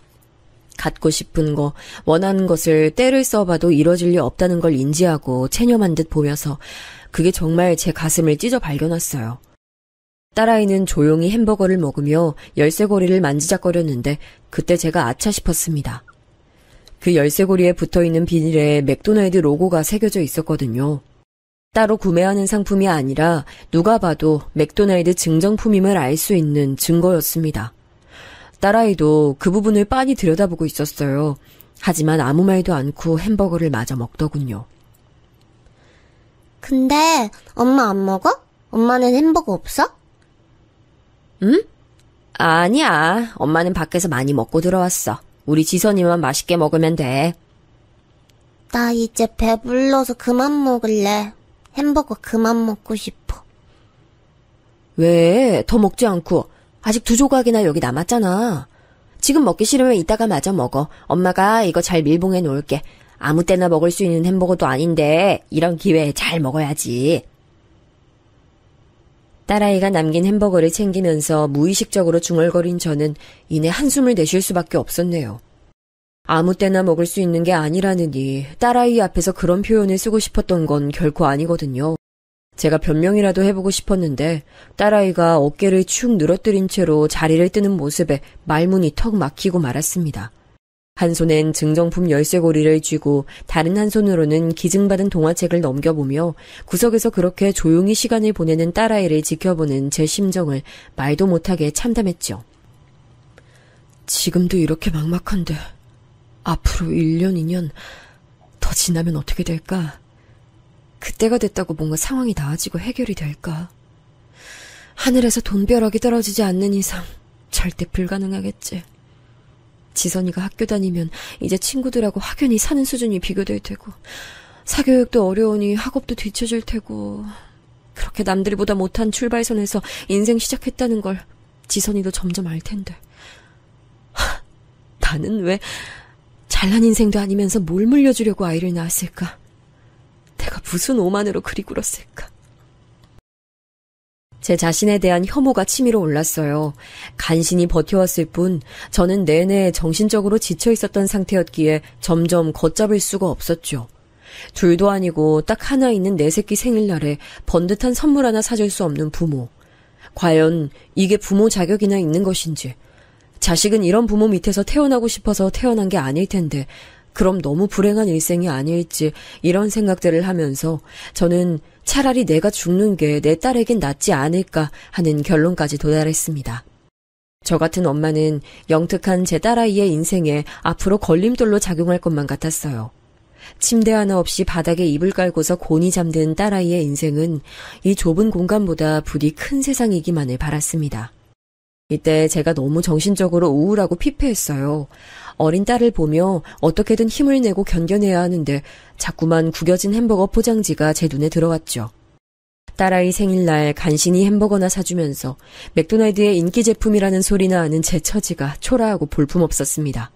갖고 싶은 거, 원하는 것을 때를 써봐도 이뤄질 리 없다는 걸 인지하고 체념한 듯 보면서 그게 정말 제 가슴을 찢어 발견했어요. 딸아이는 조용히 햄버거를 먹으며 열쇠고리를 만지작거렸는데 그때 제가 아차 싶었습니다. 그 열쇠고리에 붙어있는 비닐에 맥도날드 로고가 새겨져 있었거든요. 따로 구매하는 상품이 아니라 누가 봐도 맥도날드 증정품임을 알 수 있는 증거였습니다. 딸아이도 그 부분을 빤히 들여다보고 있었어요. 하지만 아무 말도 않고 햄버거를 마저 먹더군요. 근데 엄마 안 먹어? 엄마는 햄버거 없어? 응? 아니야. 엄마는 밖에서 많이 먹고 들어왔어. 우리 지선이만 맛있게 먹으면 돼. 나 이제 배불러서 그만 먹을래. 햄버거 그만 먹고 싶어. 왜? 더 먹지 않고. 아직 2조각이나 여기 남았잖아. 지금 먹기 싫으면 이따가 마저 먹어. 엄마가 이거 잘 밀봉해 놓을게. 아무 때나 먹을 수 있는 햄버거도 아닌데 이런 기회에 잘 먹어야지. 딸아이가 남긴 햄버거를 챙기면서 무의식적으로 중얼거린 저는 이내 한숨을 내쉴 수밖에 없었네요. 아무 때나 먹을 수 있는 게 아니라느니 딸아이 앞에서 그런 표현을 쓰고 싶었던 건 결코 아니거든요. 제가 변명이라도 해보고 싶었는데 딸아이가 어깨를 축 늘어뜨린 채로 자리를 뜨는 모습에 말문이 턱 막히고 말았습니다. 한 손엔 증정품 열쇠고리를 쥐고 다른 한 손으로는 기증받은 동화책을 넘겨보며 구석에서 그렇게 조용히 시간을 보내는 딸아이를 지켜보는 제 심정을 말도 못하게 참담했죠. 지금도 이렇게 막막한데 앞으로 1년, 2년 더 지나면 어떻게 될까? 그때가 됐다고 뭔가 상황이 나아지고 해결이 될까? 하늘에서 돈벼락이 떨어지지 않는 이상 절대 불가능하겠지. 지선이가 학교 다니면 이제 친구들하고 확연히 사는 수준이 비교될 테고 사교육도 어려우니 학업도 뒤처질 테고 그렇게 남들보다 못한 출발선에서 인생 시작했다는 걸 지선이도 점점 알 텐데 나는 왜 잘난 인생도 아니면서 뭘 물려주려고 아이를 낳았을까? 내가 무슨 오만으로 그리 굴었을까? 제 자신에 대한 혐오가 치밀어 올랐어요. 간신히 버텨왔을 뿐 저는 내내 정신적으로 지쳐 있었던 상태였기에 점점 걷잡을 수가 없었죠. 둘도 아니고 딱 하나 있는 내 새끼 생일날에 번듯한 선물 하나 사줄 수 없는 부모. 과연 이게 부모 자격이나 있는 것인지. 자식은 이런 부모 밑에서 태어나고 싶어서 태어난 게 아닐 텐데 그럼 너무 불행한 일생이 아닐지 이런 생각들을 하면서 저는 차라리 내가 죽는 게 내 딸에겐 낫지 않을까 하는 결론까지 도달했습니다. 저 같은 엄마는 영특한 제 딸아이의 인생에 앞으로 걸림돌로 작용할 것만 같았어요. 침대 하나 없이 바닥에 이불 깔고서 곤히 잠든 딸아이의 인생은 이 좁은 공간보다 부디 큰 세상이기만을 바랐습니다. 이때 제가 너무 정신적으로 우울하고 피폐했어요. 어린 딸을 보며 어떻게든 힘을 내고 견뎌내야 하는데 자꾸만 구겨진 햄버거 포장지가 제 눈에 들어왔죠. 딸아이 생일날 간신히 햄버거나 사주면서 맥도날드의 인기 제품이라는 소리나 하는 제 처지가 초라하고 볼품없었습니다.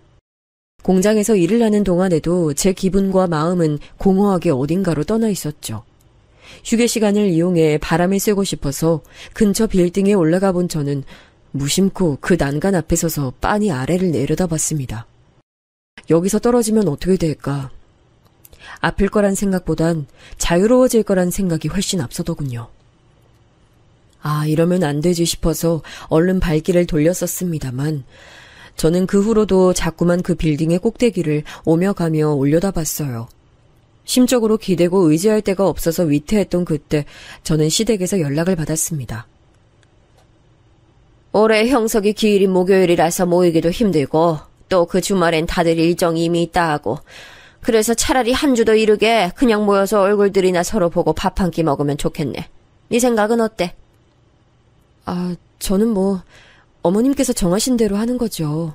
공장에서 일을 하는 동안에도 제 기분과 마음은 공허하게 어딘가로 떠나 있었죠. 휴게 시간을 이용해 바람을 쐬고 싶어서 근처 빌딩에 올라가 본 저는 무심코 그 난간 앞에 서서 빤히 아래를 내려다봤습니다. 여기서 떨어지면 어떻게 될까? 아플 거란 생각보단 자유로워질 거란 생각이 훨씬 앞서더군요. 아, 이러면 안 되지 싶어서 얼른 발길을 돌렸었습니다만 저는 그 후로도 자꾸만 그 빌딩의 꼭대기를 오며 가며 올려다봤어요. 심적으로 기대고 의지할 데가 없어서 위태했던 그때 저는 시댁에서 연락을 받았습니다. 올해 형석이 기일인 목요일이라서 모이기도 힘들고 또 그 주말엔 다들 일정이 이미 있다 하고 그래서 차라리 한 주도 이르게 그냥 모여서 얼굴들이나 서로 보고 밥 한 끼 먹으면 좋겠네. 네 생각은 어때? 아, 저는 어머님께서 정하신 대로 하는 거죠.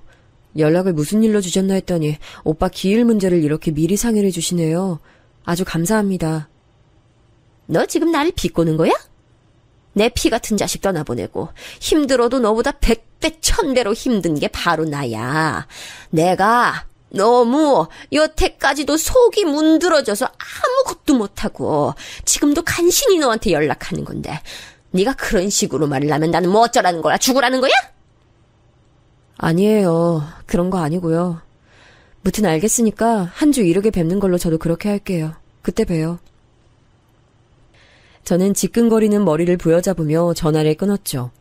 연락을 무슨 일로 주셨나 했더니 오빠 기일 문제를 이렇게 미리 상의를 주시네요. 아주 감사합니다. 너 지금 나를 비꼬는 거야? 내 피 같은 자식 떠나보내고 힘들어도 너보다 100배 1000배로 힘든 게 바로 나야. 내가 너무 여태까지도 속이 문드러져서 아무것도 못하고 지금도 간신히 너한테 연락하는 건데 네가 그런 식으로 말을 하면 나는 뭐 어쩌라는 거야? 죽으라는 거야? 아니에요. 그런 거 아니고요. 무튼 알겠으니까 한 주 이르게 뵙는 걸로 저도 그렇게 할게요. 그때 봬요. 저는 지끈거리는 머리를 부여잡으며 전화를 끊었죠.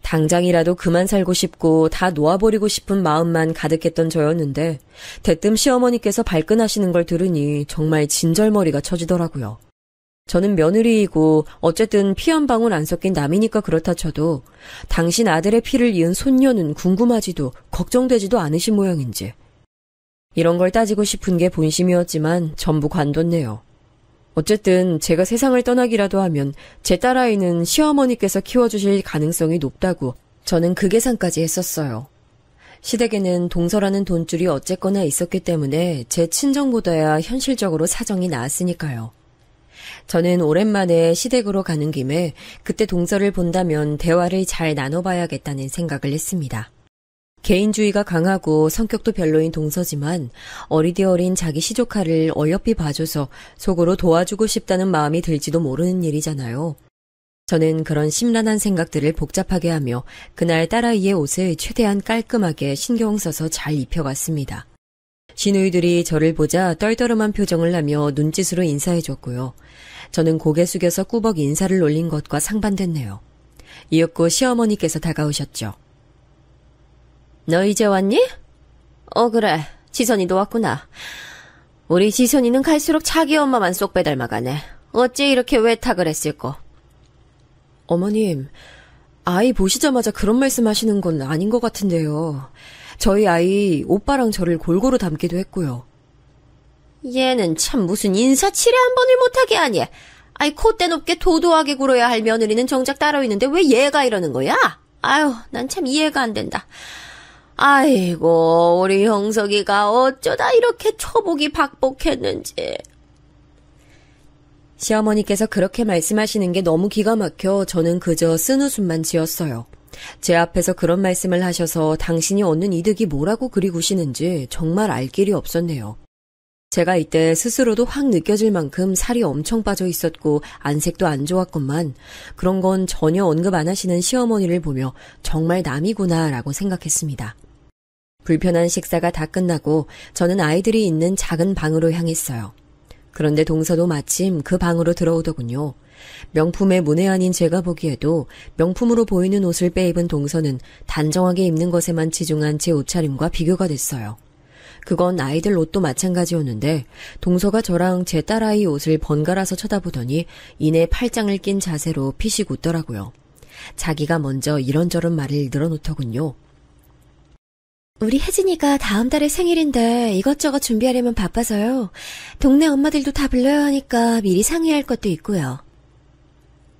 당장이라도 그만 살고 싶고 다 놓아버리고 싶은 마음만 가득했던 저였는데 대뜸 시어머니께서 발끈하시는 걸 들으니 정말 진절머리가 쳐지더라고요. 저는 며느리이고 어쨌든 피 한 방울 안 섞인 남이니까 그렇다 쳐도 당신 아들의 피를 이은 손녀는 궁금하지도 걱정되지도 않으신 모양인지. 이런 걸 따지고 싶은 게 본심이었지만 전부 관뒀네요. 어쨌든 제가 세상을 떠나기라도 하면 제 딸아이는 시어머니께서 키워주실 가능성이 높다고 저는 그 계산까지 했었어요. 시댁에는 동서라는 돈줄이 어쨌거나 있었기 때문에 제 친정보다야 현실적으로 사정이 나았으니까요. 저는 오랜만에 시댁으로 가는 김에 그때 동서를 본다면 대화를 잘 나눠봐야겠다는 생각을 했습니다. 개인주의가 강하고 성격도 별로인 동서지만 어리디 어린 자기 시조카를 어여삐 봐줘서 속으로 도와주고 싶다는 마음이 들지도 모르는 일이잖아요. 저는 그런 심란한 생각들을 복잡하게 하며 그날 딸아이의 옷을 최대한 깔끔하게 신경 써서 잘 입혀갔습니다. 시누이들이 저를 보자 떨떠름한 표정을 하며 눈짓으로 인사해줬고요. 저는 고개 숙여서 꾸벅 인사를 올린 것과 상반됐네요. 이윽고 시어머니께서 다가오셨죠. 너 이제 왔니? 그래. 지선이도 왔구나. 우리 지선이는 갈수록 자기 엄마만 쏙 빼닮아가네. 어째 이렇게 외탁을 했을꼬? 어머님, 아이 보시자마자 그런 말씀 하시는 건 아닌 것 같은데요. 저희 아이 오빠랑 저를 골고루 닮기도 했고요. 얘는 참 무슨 인사치레 한 번을 못하게 하니. 아이 콧대 높게 도도하게 굴어야 할 며느리는 정작 따로 있는데 왜 얘가 이러는 거야? 아유, 난 참 이해가 안 된다. 아이고, 우리 형석이가 어쩌다 이렇게 초복이 박복했는지. 시어머니께서 그렇게 말씀하시는 게 너무 기가 막혀 저는 그저 쓴웃음만 지었어요. 제 앞에서 그런 말씀을 하셔서 당신이 얻는 이득이 뭐라고 그리 구시는지 정말 알 길이 없었네요. 제가 이때 스스로도 확 느껴질 만큼 살이 엄청 빠져 있었고 안색도 안 좋았건만 그런 건 전혀 언급 안 하시는 시어머니를 보며 정말 남이구나라고 생각했습니다. 불편한 식사가 다 끝나고 저는 아이들이 있는 작은 방으로 향했어요. 그런데 동서도 마침 그 방으로 들어오더군요. 명품의 문외한인 제가 보기에도 명품으로 보이는 옷을 빼입은 동서는 단정하게 입는 것에만 치중한 제 옷차림과 비교가 됐어요. 그건 아이들 옷도 마찬가지였는데 동서가 저랑 제 딸아이 옷을 번갈아서 쳐다보더니 이내 팔짱을 낀 자세로 피식 웃더라고요. 자기가 먼저 이런저런 말을 늘어놓더군요. 우리 혜진이가 다음 달에 생일인데 이것저것 준비하려면 바빠서요. 동네 엄마들도 다 불러야 하니까 미리 상의할 것도 있고요.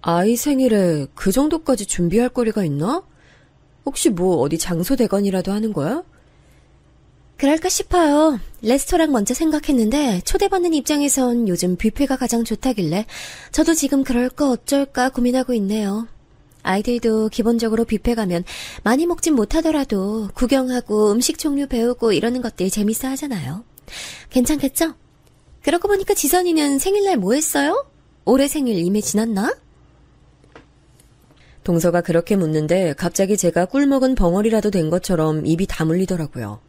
아이 생일에 그 정도까지 준비할 거리가 있나? 혹시 뭐 어디 장소 대관이라도 하는 거야? 그럴까 싶어요. 레스토랑 먼저 생각했는데 초대받는 입장에선 요즘 뷔페가 가장 좋다길래 저도 지금 그럴까 어쩔까 고민하고 있네요. 아이들도 기본적으로 뷔페 가면 많이 먹진 못하더라도 구경하고 음식 종류 배우고 이러는 것들 재밌어 하잖아요. 괜찮겠죠? 그러고 보니까 지선이는 생일날 뭐 했어요? 올해 생일 이미 지났나? 동서가 그렇게 묻는데 갑자기 제가 꿀먹은 벙어리라도 된 것처럼 입이 다물리더라고요.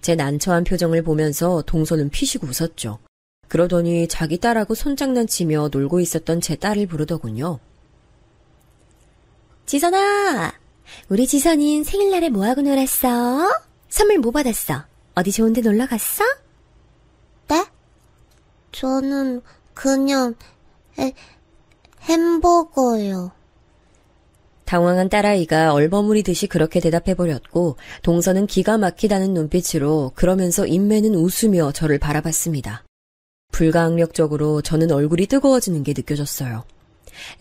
제 난처한 표정을 보면서 동서는 피식 웃었죠. 그러더니 자기 딸하고 손장난치며 놀고 있었던 제 딸을 부르더군요. 지선아, 우리 지선인 생일날에 뭐하고 놀았어? 선물 뭐 받았어? 어디 좋은 데 놀러 갔어? 네? 저는 그냥 햄버거요. 당황한 딸아이가 얼버무리듯이 그렇게 대답해버렸고 동서는 기가 막히다는 눈빛으로 그러면서 인매는 웃으며 저를 바라봤습니다. 불가항력적으로 저는 얼굴이 뜨거워지는 게 느껴졌어요.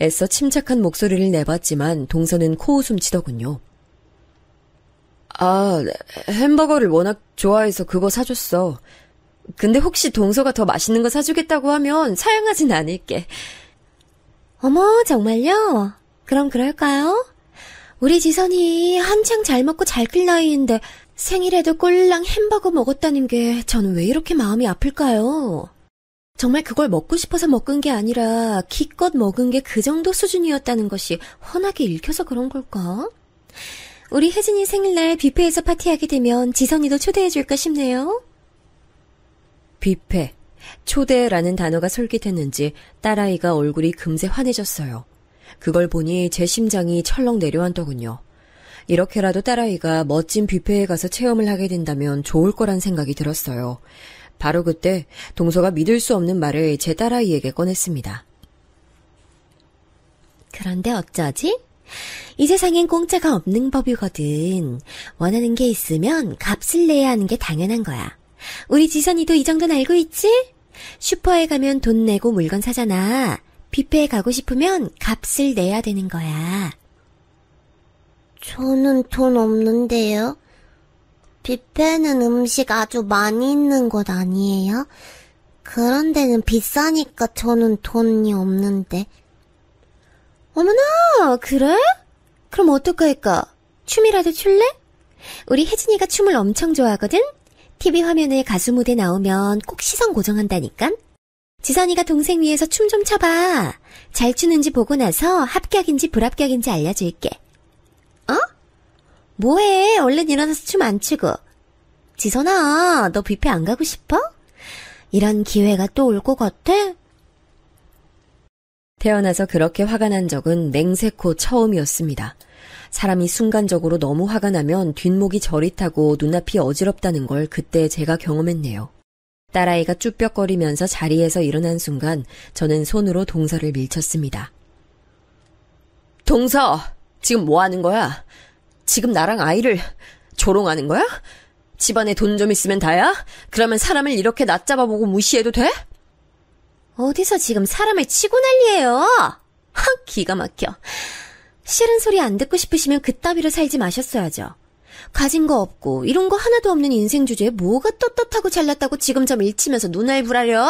애써 침착한 목소리를 내봤지만 동서는 코웃음 치더군요. 아, 햄버거를 워낙 좋아해서 그거 사줬어. 근데 혹시 동서가 더 맛있는 거 사주겠다고 하면 사양하진 않을게. 어머, 정말요? 그럼 그럴까요? 우리 지선이 한창 잘 먹고 잘 클 나이인데 생일에도 꼴랑 햄버거 먹었다는 게 저는 왜 이렇게 마음이 아플까요? 정말 그걸 먹고 싶어서 먹은 게 아니라 기껏 먹은 게 그 정도 수준이었다는 것이 훤하게 읽혀서 그런 걸까? 우리 혜진이 생일날 뷔페에서 파티하게 되면 지선이도 초대해줄까 싶네요. 뷔페, 초대라는 단어가 솔깃했는지 딸아이가 얼굴이 금세 환해졌어요. 그걸 보니 제 심장이 철렁 내려앉더군요. 이렇게라도 딸아이가 멋진 뷔페에 가서 체험을 하게 된다면 좋을 거란 생각이 들었어요. 바로 그때 동서가 믿을 수 없는 말을 제 딸아이에게 꺼냈습니다. 그런데 어쩌지? 이 세상엔 공짜가 없는 법이거든. 원하는 게 있으면 값을 내야 하는 게 당연한 거야. 우리 지선이도 이 정도는 알고 있지? 슈퍼에 가면 돈 내고 물건 사잖아. 뷔페에 가고 싶으면 값을 내야 되는 거야. 저는 돈 없는데요. 뷔페는 음식 아주 많이 있는 곳 아니에요? 그런 데는 비싸니까 저는 돈이 없는데. 어머나, 그래? 그럼 어떡할까? 춤이라도 출래? 우리 혜진이가 춤을 엄청 좋아하거든? TV 화면에 가수 무대 나오면 꼭 시선 고정한다니까? 지선이가 동생 위해서 춤 좀 춰봐. 잘 추는지 보고 나서 합격인지 불합격인지 알려줄게. 어? 뭐해? 얼른 일어나서 춤 안 추고. 지선아, 너 뷔페 안 가고 싶어? 이런 기회가 또 올 것 같아? 태어나서 그렇게 화가 난 적은 맹세코 처음이었습니다. 사람이 순간적으로 너무 화가 나면 뒷목이 저릿하고 눈앞이 어지럽다는 걸 그때 제가 경험했네요. 딸아이가 쭈뼛거리면서 자리에서 일어난 순간 저는 손으로 동서를 밀쳤습니다. 동서, 지금 뭐 하는 거야? 지금 나랑 아이를 조롱하는 거야? 집안에 돈 좀 있으면 다야? 그러면 사람을 이렇게 낮잡아보고 무시해도 돼? 어디서 지금 사람을 치고 난리예요? 기가 막혀. 싫은 소리 안 듣고 싶으시면 그따위로 살지 마셨어야죠. 가진 거 없고 이런 거 하나도 없는 인생 주제에 뭐가 떳떳하고 잘났다고 지금 저 밀치면서 눈알 부라려?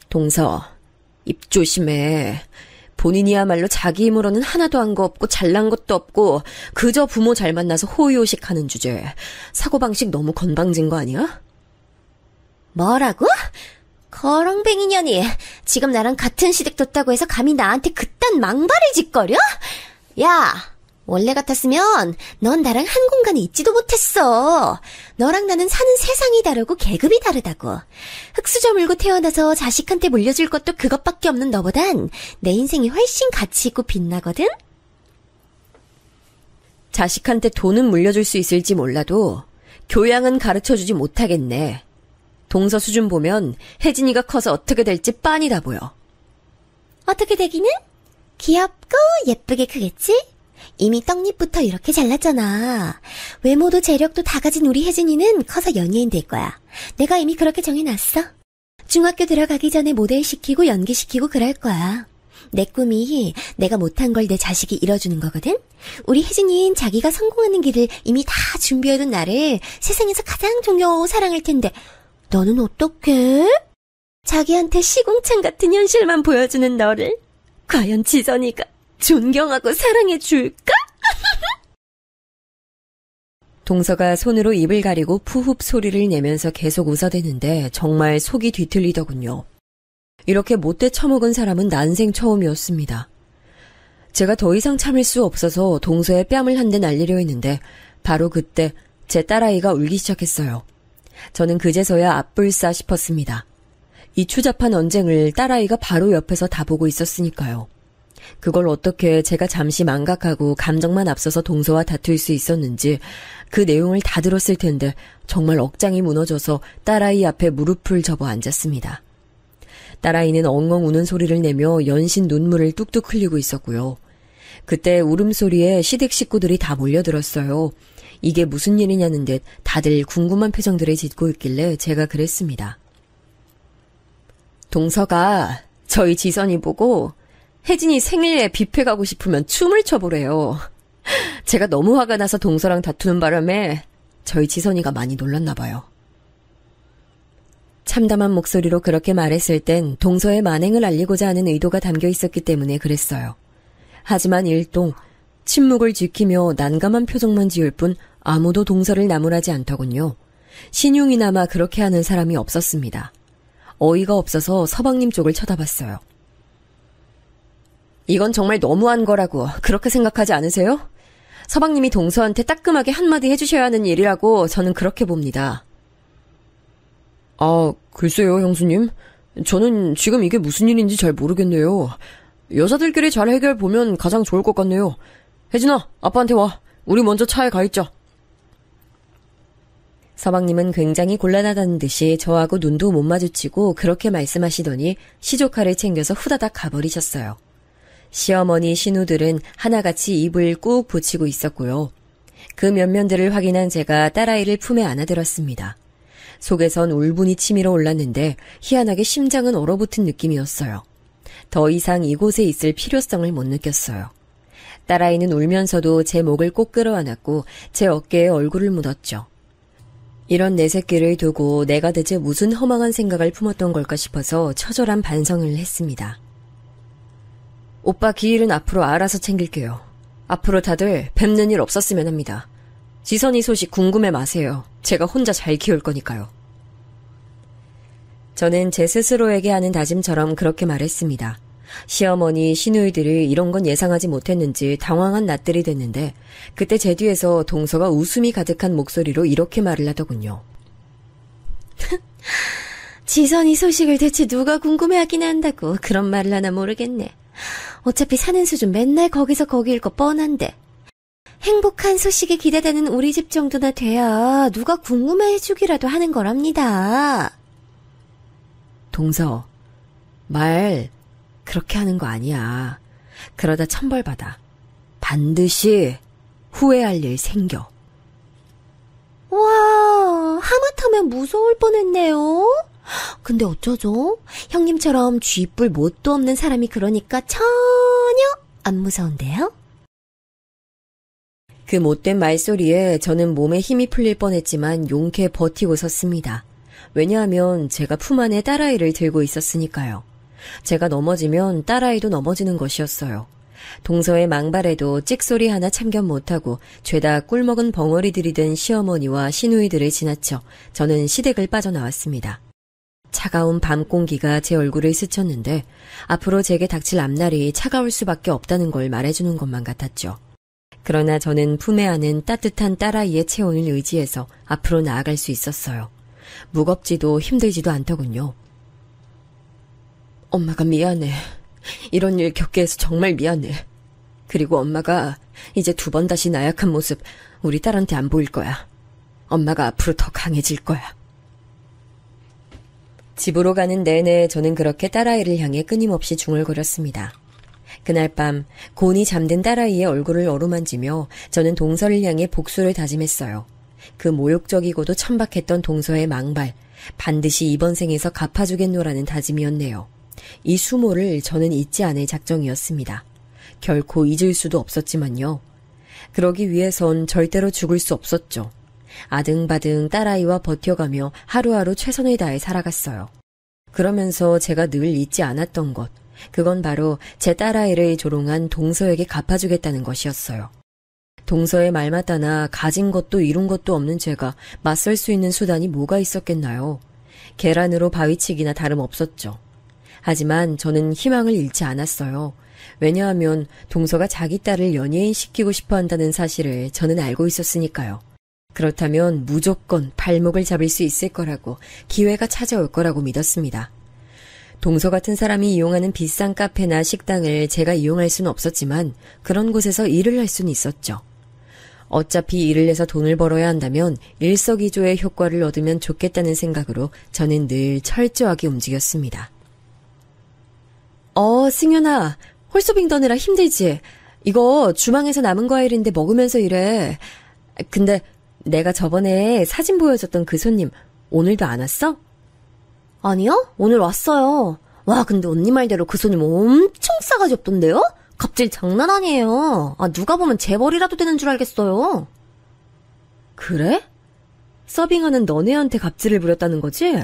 동서, 입 조심해. 본인이야말로 자기 힘으로는 하나도 한 거 없고 잘난 것도 없고 그저 부모 잘 만나서 호의호식하는 주제. 사고방식 너무 건방진 거 아니야? 뭐라고? 거렁뱅이년이 지금 나랑 같은 시댁 뒀다고 해서 감히 나한테 그딴 망발을 짓거려? 야, 원래 같았으면 넌 나랑 한 공간에 있지도 못했어. 너랑 나는 사는 세상이 다르고 계급이 다르다고. 흙수저 물고 태어나서 자식한테 물려줄 것도 그것밖에 없는 너보단 내 인생이 훨씬 가치 있고 빛나거든? 자식한테 돈은 물려줄 수 있을지 몰라도 교양은 가르쳐주지 못하겠네. 동서 수준 보면 혜진이가 커서 어떻게 될지 빤히 다 보여. 어떻게 되기는? 귀엽고 예쁘게 크겠지? 이미 떡잎부터 이렇게 잘났잖아. 외모도 재력도 다 가진 우리 혜진이는 커서 연예인 될 거야. 내가 이미 그렇게 정해놨어. 중학교 들어가기 전에 모델 시키고 연기 시키고 그럴 거야. 내 꿈이 내가 못한 걸 내 자식이 이뤄주는 거거든? 우리 혜진이는 자기가 성공하는 길을 이미 다 준비해둔 나를 세상에서 가장 존경하고 사랑할 텐데 너는 어떡해? 자기한테 시궁창 같은 현실만 보여주는 너를 과연 지선이가 존경하고 사랑해 줄까? 동서가 손으로 입을 가리고 푸흡 소리를 내면서 계속 웃어대는데 정말 속이 뒤틀리더군요. 이렇게 못돼 처먹은 사람은 난생 처음이었습니다. 제가 더 이상 참을 수 없어서 동서의 뺨을 한 대 날리려 했는데 바로 그때 제 딸아이가 울기 시작했어요. 저는 그제서야 앞불싸 싶었습니다. 이 추잡한 언쟁을 딸아이가 바로 옆에서 다 보고 있었으니까요. 그걸 어떻게 제가 잠시 망각하고 감정만 앞서서 동서와 다툴 수 있었는지 그 내용을 다 들었을 텐데 정말 억장이 무너져서 딸아이 앞에 무릎을 접어 앉았습니다. 딸아이는 엉엉 우는 소리를 내며 연신 눈물을 뚝뚝 흘리고 있었고요. 그때 울음소리에 시댁 식구들이 다 몰려들었어요. 이게 무슨 일이냐는 듯 다들 궁금한 표정들을 짓고 있길래 제가 그랬습니다. 동서가 저희 지선이 보고 혜진이 생일에 뷔페 가고 싶으면 춤을 춰보래요. 제가 너무 화가 나서 동서랑 다투는 바람에 저희 지선이가 많이 놀랐나 봐요. 참담한 목소리로 그렇게 말했을 땐 동서의 만행을 알리고자 하는 의도가 담겨 있었기 때문에 그랬어요. 하지만 일동 침묵을 지키며 난감한 표정만 지을 뿐 아무도 동서를 나무라지 않더군요. 신용이나마 그렇게 하는 사람이 없었습니다. 어이가 없어서 서방님 쪽을 쳐다봤어요. 이건 정말 너무한 거라고 그렇게 생각하지 않으세요? 서방님이 동서한테 따끔하게 한마디 해주셔야 하는 일이라고 저는 그렇게 봅니다. 아, 글쎄요, 형수님. 저는 지금 이게 무슨 일인지 잘 모르겠네요. 여자들끼리 잘 해결보면 가장 좋을 것 같네요. 혜진아, 아빠한테 와. 우리 먼저 차에 가 있자. 서방님은 굉장히 곤란하다는 듯이 저하고 눈도 못 마주치고 그렇게 말씀하시더니 시조카를 챙겨서 후다닥 가버리셨어요. 시어머니 신우들은 하나같이 입을 꾹 붙이고 있었고요. 그 면면들을 확인한 제가 딸아이를 품에 안아들었습니다. 속에선 울분이 치밀어 올랐는데 희한하게 심장은 얼어붙은 느낌이었어요. 더 이상 이곳에 있을 필요성을 못 느꼈어요. 딸아이는 울면서도 제 목을 꼭 끌어안았고 제 어깨에 얼굴을 묻었죠. 이런 내 새끼를 두고 내가 대체 무슨 허망한 생각을 품었던 걸까 싶어서 처절한 반성을 했습니다. 오빠 기일은 앞으로 알아서 챙길게요. 앞으로 다들 뵙는 일 없었으면 합니다. 지선이 소식 궁금해 마세요. 제가 혼자 잘 키울 거니까요. 저는 제 스스로에게 하는 다짐처럼 그렇게 말했습니다. 시어머니, 시누이들이 이런 건 예상하지 못했는지 당황한 낯들이 됐는데 그때 제 뒤에서 동서가 웃음이 가득한 목소리로 이렇게 말을 하더군요. 지선이 소식을 대체 누가 궁금해하긴 한다고 그런 말을 하나 모르겠네. 어차피 사는 수준 맨날 거기서 거기일 거 뻔한데. 행복한 소식이 기대되는 우리 집 정도나 돼야 누가 궁금해해주기라도 하는 거랍니다. 동서, 말 그렇게 하는 거 아니야. 그러다 천벌받아. 반드시 후회할 일 생겨. 와, 하마터면 무서울 뻔했네요. 근데 어쩌죠? 형님처럼 쥐뿔 뭣도 없는 사람이 그러니까 전혀 안 무서운데요? 그 못된 말소리에 저는 몸에 힘이 풀릴 뻔했지만 용케 버티고 섰습니다. 왜냐하면 제가 품 안에 딸아이를 들고 있었으니까요. 제가 넘어지면 딸아이도 넘어지는 것이었어요. 동서의 망발에도 찍소리 하나 참견 못하고 죄다 꿀먹은 벙어리들이 된 시어머니와 시누이들을 지나쳐 저는 시댁을 빠져나왔습니다. 차가운 밤 공기가 제 얼굴을 스쳤는데 앞으로 제게 닥칠 앞날이 차가울 수밖에 없다는 걸 말해주는 것만 같았죠. 그러나 저는 품에 안은 따뜻한 딸아이의 체온을 의지해서 앞으로 나아갈 수 있었어요. 무겁지도 힘들지도 않더군요. 엄마가 미안해. 이런 일 겪게 해서 정말 미안해. 그리고 엄마가 이제 2번 다시 나약한 모습 우리 딸한테 안 보일 거야. 엄마가 앞으로 더 강해질 거야. 집으로 가는 내내 저는 그렇게 딸아이를 향해 끊임없이 중얼거렸습니다. 그날 밤 곤히 잠든 딸아이의 얼굴을 어루만지며 저는 동서를 향해 복수를 다짐했어요. 그 모욕적이고도 천박했던 동서의 망발, 반드시 이번 생에서 갚아주겠노라는 다짐이었네요. 이 수모를 저는 잊지 않을 작정이었습니다. 결코 잊을 수도 없었지만요. 그러기 위해선 절대로 죽을 수 없었죠. 아등바등 딸아이와 버텨가며 하루하루 최선을 다해 살아갔어요. 그러면서 제가 늘 잊지 않았던 것, 그건 바로 제 딸아이를 조롱한 동서에게 갚아주겠다는 것이었어요. 동서의 말 맞다나 가진 것도 이룬 것도 없는 제가 맞설 수 있는 수단이 뭐가 있었겠나요? 계란으로 바위치기나 다름없었죠. 하지만 저는 희망을 잃지 않았어요. 왜냐하면 동서가 자기 딸을 연예인시키고 싶어 한다는 사실을 저는 알고 있었으니까요. 그렇다면 무조건 발목을 잡을 수 있을 거라고, 기회가 찾아올 거라고 믿었습니다. 동서 같은 사람이 이용하는 비싼 카페나 식당을 제가 이용할 수는 없었지만 그런 곳에서 일을 할 수는 있었죠. 어차피 일을 해서 돈을 벌어야 한다면 일석이조의 효과를 얻으면 좋겠다는 생각으로 저는 늘 철저하게 움직였습니다. 승윤아, 홀서빙 더느라 힘들지? 이거 주방에서 남은 과일인데 먹으면서 일해. 근데 내가 저번에 사진 보여줬던 그 손님 오늘도 안 왔어? 아니요? 오늘 왔어요. 와, 근데 언니 말대로 그 손님 엄청 싸가지 없던데요? 갑질 장난 아니에요. 누가 보면 재벌이라도 되는 줄 알겠어요. 그래? 서빙하는 너네한테 갑질을 부렸다는 거지?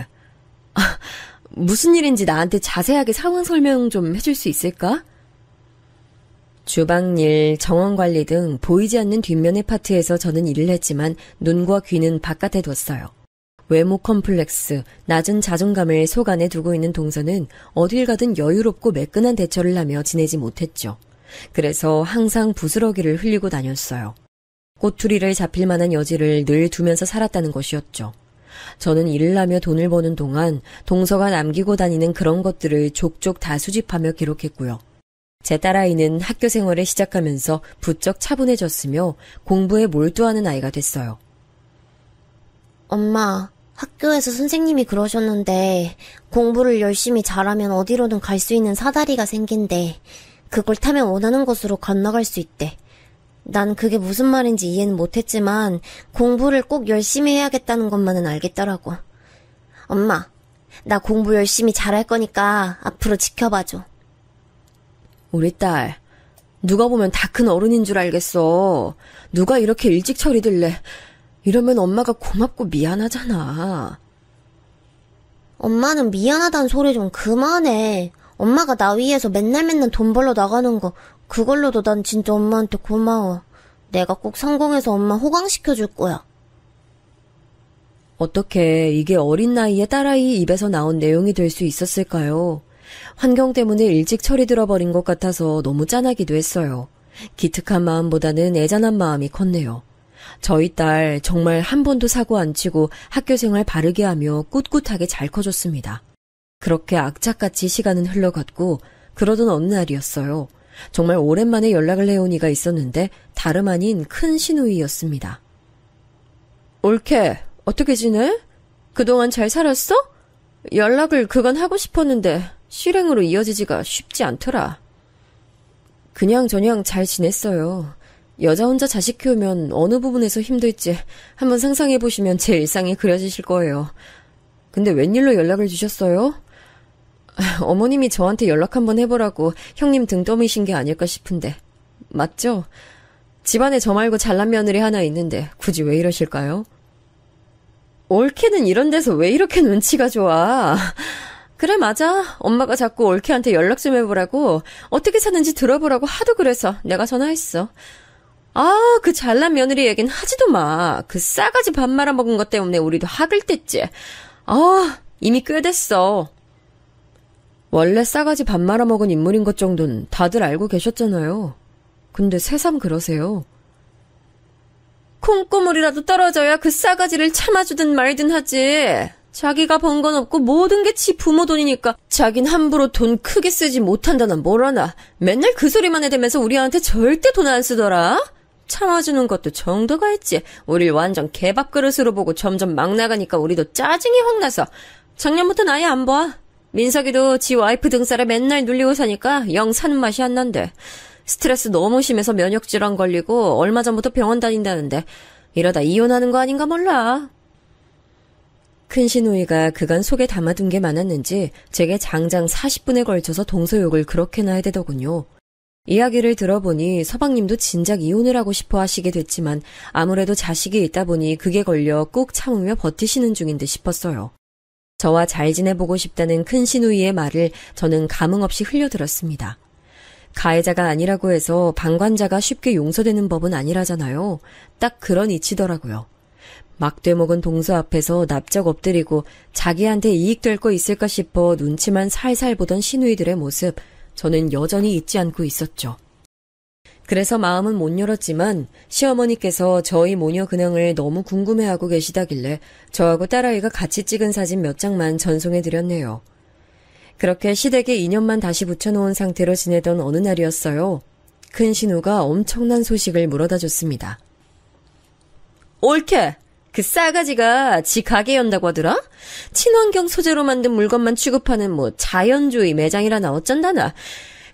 무슨 일인지 나한테 자세하게 상황 설명 좀 해줄 수 있을까? 주방일, 정원관리 등 보이지 않는 뒷면의 파트에서 저는 일을 했지만 눈과 귀는 바깥에 뒀어요. 외모 컴플렉스, 낮은 자존감을 속 안에 두고 있는 동서는 어딜 가든 여유롭고 매끈한 대처를 하며 지내지 못했죠. 그래서 항상 부스러기를 흘리고 다녔어요. 꼬투리를 잡힐 만한 여지를 늘 두면서 살았다는 것이었죠. 저는 일을 하며 돈을 버는 동안 동서가 남기고 다니는 그런 것들을 족족 다 수집하며 기록했고요. 제 딸아이는 학교 생활을 시작하면서 부쩍 차분해졌으며 공부에 몰두하는 아이가 됐어요. 엄마, 학교에서 선생님이 그러셨는데 공부를 열심히 잘하면 어디로든 갈 수 있는 사다리가 생긴대. 그걸 타면 원하는 곳으로 건너갈 수 있대. 난 그게 무슨 말인지 이해는 못했지만 공부를 꼭 열심히 해야겠다는 것만은 알겠더라고. 엄마, 나 공부 열심히 잘할 거니까 앞으로 지켜봐줘. 우리 딸, 누가 보면 다 큰 어른인 줄 알겠어. 누가 이렇게 일찍 처리될래? 이러면 엄마가 고맙고 미안하잖아. 엄마는 미안하다는 소리 좀 그만해. 엄마가 나 위해서 맨날 돈 벌러 나가는 거 그걸로도 난 진짜 엄마한테 고마워. 내가 꼭 성공해서 엄마 호강시켜줄 거야. 어떻게 이게 어린 나이에 딸아이 입에서 나온 내용이 될 수 있었을까요? 환경 때문에 일찍 철이 들어버린 것 같아서 너무 짠하기도 했어요. 기특한 마음보다는 애잔한 마음이 컸네요. 저희 딸 정말 한 번도 사고 안 치고 학교 생활 바르게 하며 꿋꿋하게 잘 커줬습니다. 그렇게 악착같이 시간은 흘러갔고 그러던 어느 날이었어요. 정말 오랜만에 연락을 해온 이가 있었는데 다름 아닌 큰 시누이였습니다. 올케, 어떻게 지내? 그동안 잘 살았어? 연락을 그간 하고 싶었는데 실행으로 이어지지가 쉽지 않더라. 그냥저냥 잘 지냈어요. 여자 혼자 자식 키우면 어느 부분에서 힘들지 한번 상상해보시면 제 일상이 그려지실 거예요. 근데 웬일로 연락을 주셨어요? 어머님이 저한테 연락 한번 해보라고 형님 등 떠미신 게 아닐까 싶은데. 맞죠? 집안에 저 말고 잘난 며느리 하나 있는데 굳이 왜 이러실까요? 올케는 이런 데서 왜 이렇게 눈치가 좋아? 그래, 맞아. 엄마가 자꾸 올케한테 연락 좀 해보라고, 어떻게 사는지 들어보라고 하도 그래서 내가 전화했어. 그 잘난 며느리 얘긴 하지도 마. 그 싸가지 밥 말아먹은 것 때문에 우리도 학을 뗐지. 이미 꽤 됐어. 원래 싸가지 밥 말아먹은 인물인 것 정도는 다들 알고 계셨잖아요. 근데 새삼 그러세요. 콩고물이라도 떨어져야 그 싸가지를 참아주든 말든 하지. 자기가 번 건 없고 모든 게 지 부모 돈이니까 자긴 함부로 돈 크게 쓰지 못한다나 뭐라나 맨날 그 소리만 해대면서 우리한테 절대 돈 안 쓰더라. 참아주는 것도 정도가 있지. 우릴 완전 개밥그릇으로 보고 점점 막 나가니까 우리도 짜증이 확 나서 작년부터 아예 안 봐. 민석이도 지 와이프 등살에 맨날 눌리고 사니까 영 사는 맛이 안 난대. 스트레스 너무 심해서 면역질환 걸리고 얼마 전부터 병원 다닌다는데 이러다 이혼하는 거 아닌가 몰라. 큰 시누이가 그간 속에 담아둔 게 많았는지 제게 장장 40분에 걸쳐서 동서욕을 그렇게나 해대더군요. 이야기를 들어보니 서방님도 진작 이혼을 하고 싶어 하시게 됐지만 아무래도 자식이 있다 보니 그게 걸려 꾹 참으며 버티시는 중인 듯 싶었어요. 저와 잘 지내보고 싶다는 큰 시누이의 말을 저는 감흥 없이 흘려들었습니다. 가해자가 아니라고 해서 방관자가 쉽게 용서되는 법은 아니라잖아요. 딱 그런 이치더라고요. 막대 먹은 동서 앞에서 납작 엎드리고 자기한테 이익될 거 있을까 싶어 눈치만 살살 보던 시누이들의 모습, 저는 여전히 잊지 않고 있었죠. 그래서 마음은 못 열었지만 시어머니께서 저희 모녀 근황을 너무 궁금해하고 계시다길래 저하고 딸아이가 같이 찍은 사진 몇 장만 전송해드렸네요. 그렇게 시댁에 인연만 다시 붙여놓은 상태로 지내던 어느 날이었어요. 큰 신우가 엄청난 소식을 물어다 줬습니다. 옳게! 그 싸가지가 지 가게 연다고 하더라? 친환경 소재로 만든 물건만 취급하는 자연주의 매장이라나 어쩐다나.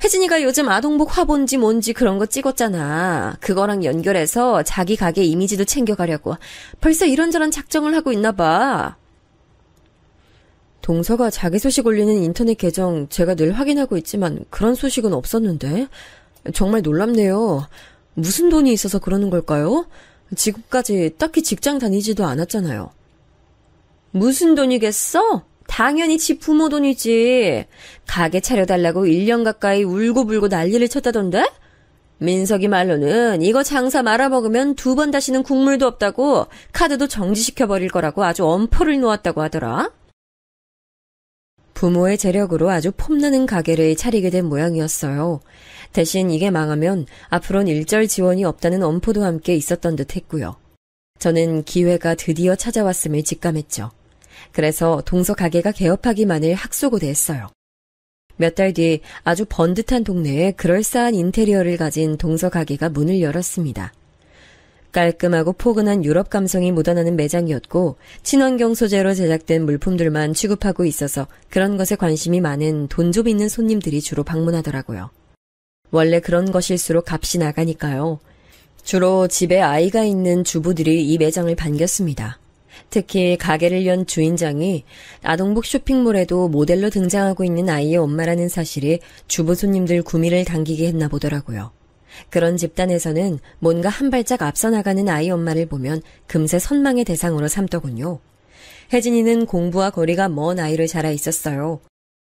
혜진이가 요즘 아동복 화본지 뭔지 그런 거 찍었잖아. 그거랑 연결해서 자기 가게 이미지도 챙겨가려고. 벌써 이런저런 작정을 하고 있나 봐. 동서가 자기 소식 올리는 인터넷 계정 제가 늘 확인하고 있지만 그런 소식은 없었는데. 정말 놀랍네요. 무슨 돈이 있어서 그러는 걸까요? 지금까지 딱히 직장 다니지도 않았잖아요. 무슨 돈이겠어? 당연히 지 부모 돈이지. 가게 차려달라고 1년 가까이 울고불고 난리를 쳤다던데? 민석이 말로는 이거 장사 말아먹으면 2번 다시는 국물도 없다고 카드도 정지시켜버릴 거라고 아주 엄포를 놓았다고 하더라. 부모의 재력으로 아주 폼나는 가게를 차리게 된 모양이었어요. 대신 이게 망하면 앞으로는 일절 지원이 없다는 엄포도 함께 있었던 듯 했고요. 저는 기회가 드디어 찾아왔음을 직감했죠. 그래서 동서 가게가 개업하기만을 학수고대했어요. 몇 달 뒤 아주 번듯한 동네에 그럴싸한 인테리어를 가진 동서 가게가 문을 열었습니다. 깔끔하고 포근한 유럽 감성이 묻어나는 매장이었고 친환경 소재로 제작된 물품들만 취급하고 있어서 그런 것에 관심이 많은 돈 좀 있는 손님들이 주로 방문하더라고요. 원래 그런 것일수록 값이 나가니까요. 주로 집에 아이가 있는 주부들이 이 매장을 반겼습니다. 특히 가게를 연 주인장이 아동복 쇼핑몰에도 모델로 등장하고 있는 아이의 엄마라는 사실이 주부 손님들 구미를 당기게 했나 보더라고요. 그런 집단에서는 뭔가 한 발짝 앞서 나가는 아이 엄마를 보면 금세 선망의 대상으로 삼더군요. 혜진이는 공부와 거리가 먼 아이를 자라 있었어요.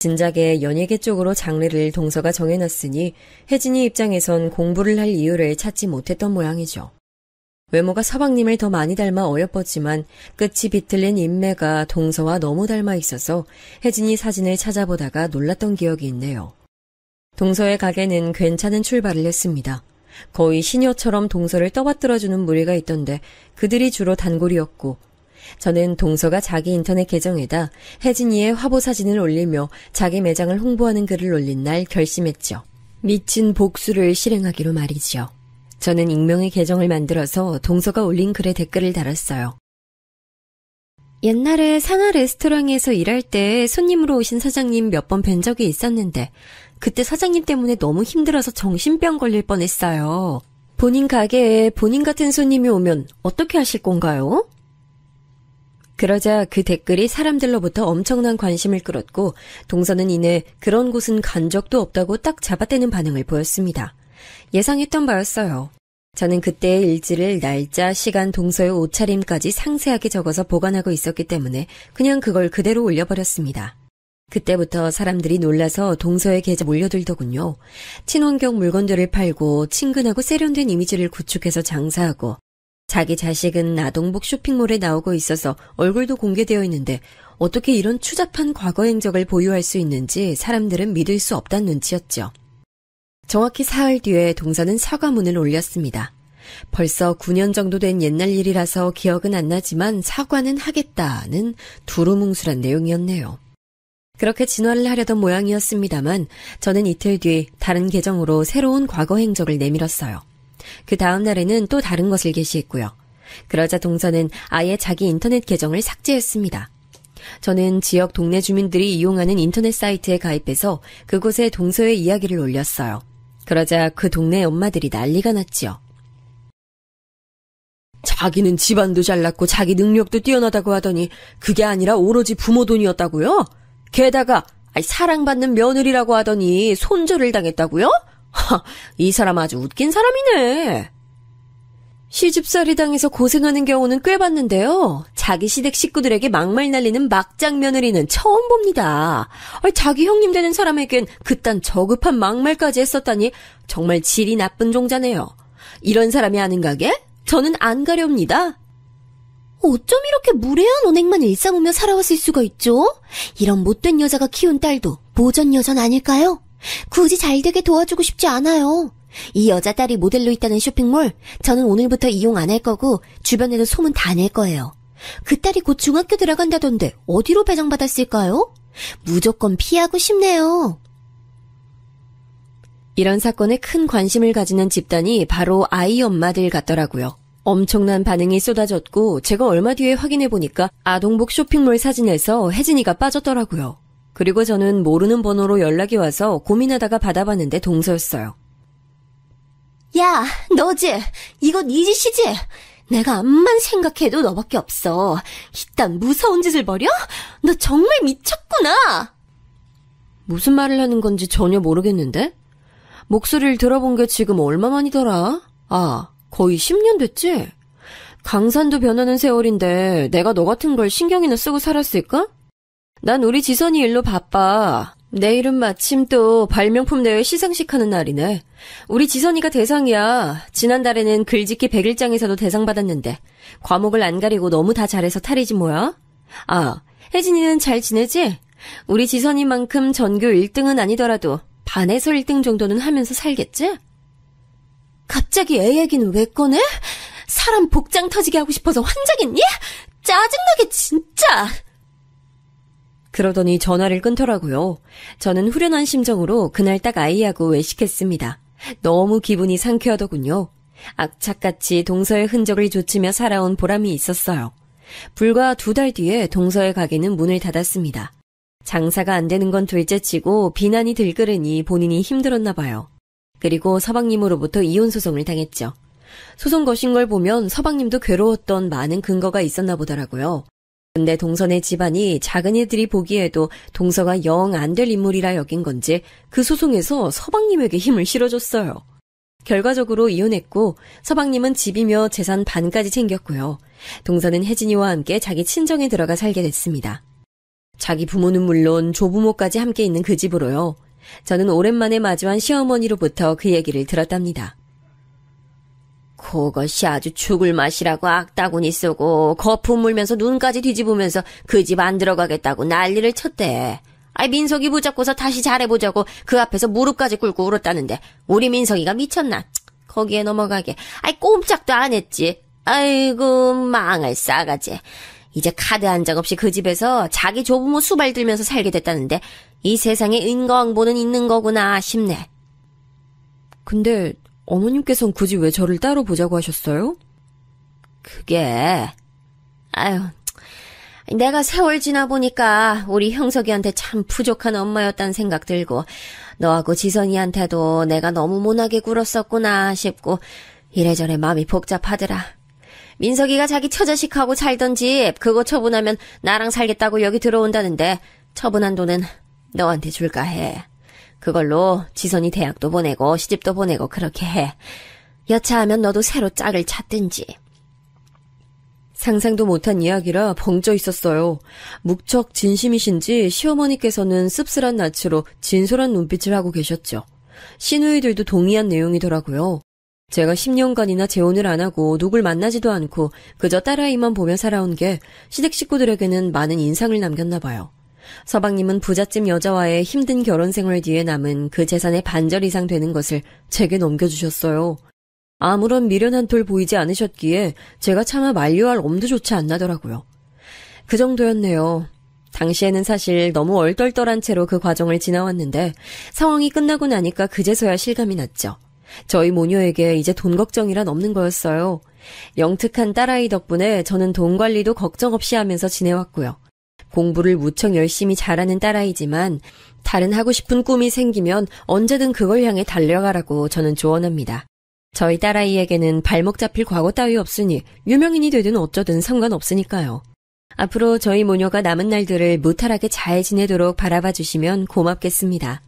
진작에 연예계 쪽으로 장르를 동서가 정해놨으니 혜진이 입장에선 공부를 할 이유를 찾지 못했던 모양이죠. 외모가 서방님을 더 많이 닮아 어여뻤지만 끝이 비틀린 인매가 동서와 너무 닮아 있어서 혜진이 사진을 찾아보다가 놀랐던 기억이 있네요. 동서의 가게는 괜찮은 출발을 했습니다. 거의 시녀처럼 동서를 떠받들어주는 무리가 있던데 그들이 주로 단골이었고 저는 동서가 자기 인터넷 계정에다 혜진이의 화보 사진을 올리며 자기 매장을 홍보하는 글을 올린 날 결심했죠. 미친 복수를 실행하기로 말이죠. 저는 익명의 계정을 만들어서 동서가 올린 글에 댓글을 달았어요. 옛날에 상하 레스토랑에서 일할 때 손님으로 오신 사장님 몇 번 뵌 적이 있었는데 그때 사장님 때문에 너무 힘들어서 정신병 걸릴 뻔했어요. 본인 가게에 본인 같은 손님이 오면 어떻게 하실 건가요? 그러자 그 댓글이 사람들로부터 엄청난 관심을 끌었고 동서는 이내 그런 곳은 간 적도 없다고 딱 잡아떼는 반응을 보였습니다. 예상했던 바였어요. 저는 그때의 일지를 날짜, 시간, 동서의 옷차림까지 상세하게 적어서 보관하고 있었기 때문에 그냥 그걸 그대로 올려버렸습니다. 그때부터 사람들이 놀라서 동서의 계좌에 몰려들더군요. 친환경 물건들을 팔고 친근하고 세련된 이미지를 구축해서 장사하고 자기 자식은 아동복 쇼핑몰에 나오고 있어서 얼굴도 공개되어 있는데 어떻게 이런 추잡한 과거 행적을 보유할 수 있는지 사람들은 믿을 수 없다는 눈치였죠. 정확히 사흘 뒤에 동서는 사과문을 올렸습니다. 벌써 9년 정도 된 옛날 일이라서 기억은 안 나지만 사과는 하겠다는 두루뭉술한 내용이었네요. 그렇게 진화를 하려던 모양이었습니다만 저는 이틀 뒤 다른 계정으로 새로운 과거 행적을 내밀었어요. 그 다음 날에는 또 다른 것을 게시했고요. 그러자 동서는 아예 자기 인터넷 계정을 삭제했습니다. 저는 지역 동네 주민들이 이용하는 인터넷 사이트에 가입해서 그곳에 동서의 이야기를 올렸어요. 그러자 그 동네 엄마들이 난리가 났지요. 자기는 집안도 잘났고 자기 능력도 뛰어나다고 하더니 그게 아니라 오로지 부모 돈이었다고요? 게다가 사랑받는 며느리라고 하더니 손절을 당했다고요? 이 사람 아주 웃긴 사람이네. 시집살이 당해서 고생하는 경우는 꽤 봤는데요. 자기 시댁 식구들에게 막말 날리는 막장 며느리는 처음 봅니다. 자기 형님 되는 사람에겐 그딴 저급한 막말까지 했었다니 정말 질이 나쁜 종자네요. 이런 사람이 아는 가게? 저는 안 가렵니다. 어쩜 이렇게 무례한 언행만 일삼으며 살아왔을 수가 있죠? 이런 못된 여자가 키운 딸도 모전 여전 아닐까요? 굳이 잘되게 도와주고 싶지 않아요. 이 여자 딸이 모델로 있다는 쇼핑몰, 저는 오늘부터 이용 안 할 거고 주변에도 소문 다 낼 거예요. 그 딸이 곧 중학교 들어간다던데 어디로 배정받았을까요? 무조건 피하고 싶네요. 이런 사건에 큰 관심을 가지는 집단이 바로 아이 엄마들 같더라고요. 엄청난 반응이 쏟아졌고 제가 얼마 뒤에 확인해보니까 아동복 쇼핑몰 사진에서 혜진이가 빠졌더라고요. 그리고 저는 모르는 번호로 연락이 와서 고민하다가 받아봤는데 동서였어요. 야, 너지? 이거 네 짓이지? 내가 암만 생각해도 너밖에 없어. 이딴 무서운 짓을 벌여? 너 정말 미쳤구나. 무슨 말을 하는 건지 전혀 모르겠는데? 목소리를 들어본 게 지금 얼마만이더라? 거의 10년 됐지? 강산도 변하는 세월인데 내가 너 같은 걸 신경이나 쓰고 살았을까? 난 우리 지선이 일로 바빠. 내일은 마침 또 발명품 대회 시상식 하는 날이네. 우리 지선이가 대상이야. 지난달에는 글짓기 100일장에서도 대상 받았는데 과목을 안 가리고 너무 다 잘해서 탈이지 뭐야? 혜진이는 잘 지내지? 우리 지선이만큼 전교 1등은 아니더라도 반에서 1등 정도는 하면서 살겠지? 갑자기 애 얘기는 왜 꺼내? 사람 복장 터지게 하고 싶어서 환장했니? 짜증나게 진짜! 그러더니 전화를 끊더라고요. 저는 후련한 심정으로 그날 딱 아이하고 외식했습니다. 너무 기분이 상쾌하더군요. 악착같이 동서의 흔적을 좇으며 살아온 보람이 있었어요. 불과 2달 뒤에 동서의 가게는 문을 닫았습니다. 장사가 안 되는 건 둘째치고 비난이 들끓으니 본인이 힘들었나 봐요. 그리고 서방님으로부터 이혼 소송을 당했죠. 소송 거신 걸 보면 서방님도 괴로웠던 많은 근거가 있었나 보더라고요. 근데 동서네 집안이 작은이들이 보기에도 동서가 영 안 될 인물이라 여긴 건지 그 소송에서 서방님에게 힘을 실어줬어요. 결과적으로 이혼했고 서방님은 집이며 재산 반까지 챙겼고요. 동서는 혜진이와 함께 자기 친정에 들어가 살게 됐습니다. 자기 부모는 물론 조부모까지 함께 있는 그 집으로요. 저는 오랜만에 마주한 시어머니로부터 그 얘기를 들었답니다. 그것이 아주 죽을 맛이라고 악다구니 쓰고 거품 물면서 눈까지 뒤집으면서 그 집 안 들어가겠다고 난리를 쳤대. 민석이 붙잡고서 다시 잘해보자고 그 앞에서 무릎까지 꿇고 울었다는데 우리 민석이가 미쳤나? 거기에 넘어가게. 꼼짝도 안 했지. 아이고 망할 싸가지. 이제 카드 한 장 없이 그 집에서 자기 조부모 수발 들면서 살게 됐다는데 이 세상에 인과응보는 있는 거구나 싶네. 근데 어머님께서는 굳이 왜 저를 따로 보자고 하셨어요? 그게 내가 세월 지나 보니까 우리 형석이한테 참 부족한 엄마였다는 생각 들고 너하고 지선이한테도 내가 너무 모나게 굴었었구나 싶고 이래저래 마음이 복잡하더라. 민석이가 자기 처자식하고 살던 집 그거 처분하면 나랑 살겠다고 여기 들어온다는데 처분한 돈은 너한테 줄까 해. 그걸로 지선이 대학도 보내고 시집도 보내고 그렇게 해. 여차하면 너도 새로 짝을 찾든지. 상상도 못한 이야기라 벙쪄 있었어요. 무척 진심이신지 시어머니께서는 씁쓸한 낯으로 진솔한 눈빛을 하고 계셨죠. 시누이들도 동의한 내용이더라고요. 제가 10년간이나 재혼을 안 하고 누굴 만나지도 않고 그저 딸아이만 보며 살아온 게 시댁 식구들에게는 많은 인상을 남겼나 봐요. 서방님은 부잣집 여자와의 힘든 결혼 생활 뒤에 남은 그 재산의 반절 이상 되는 것을 제게 넘겨주셨어요. 아무런 미련 한 톨 보이지 않으셨기에 제가 차마 만류할 엄두조차 안 나더라고요. 그 정도였네요. 당시에는 사실 너무 얼떨떨한 채로 그 과정을 지나왔는데 상황이 끝나고 나니까 그제서야 실감이 났죠. 저희 모녀에게 이제 돈 걱정이란 없는 거였어요. 영특한 딸아이 덕분에 저는 돈 관리도 걱정 없이 하면서 지내왔고요. 공부를 무척 열심히 잘하는 딸아이지만 다른 하고 싶은 꿈이 생기면 언제든 그걸 향해 달려가라고 저는 조언합니다. 저희 딸아이에게는 발목 잡힐 과거 따위 없으니 유명인이 되든 어쩌든 상관없으니까요. 앞으로 저희 모녀가 남은 날들을 무탈하게 잘 지내도록 바라봐 주시면 고맙겠습니다.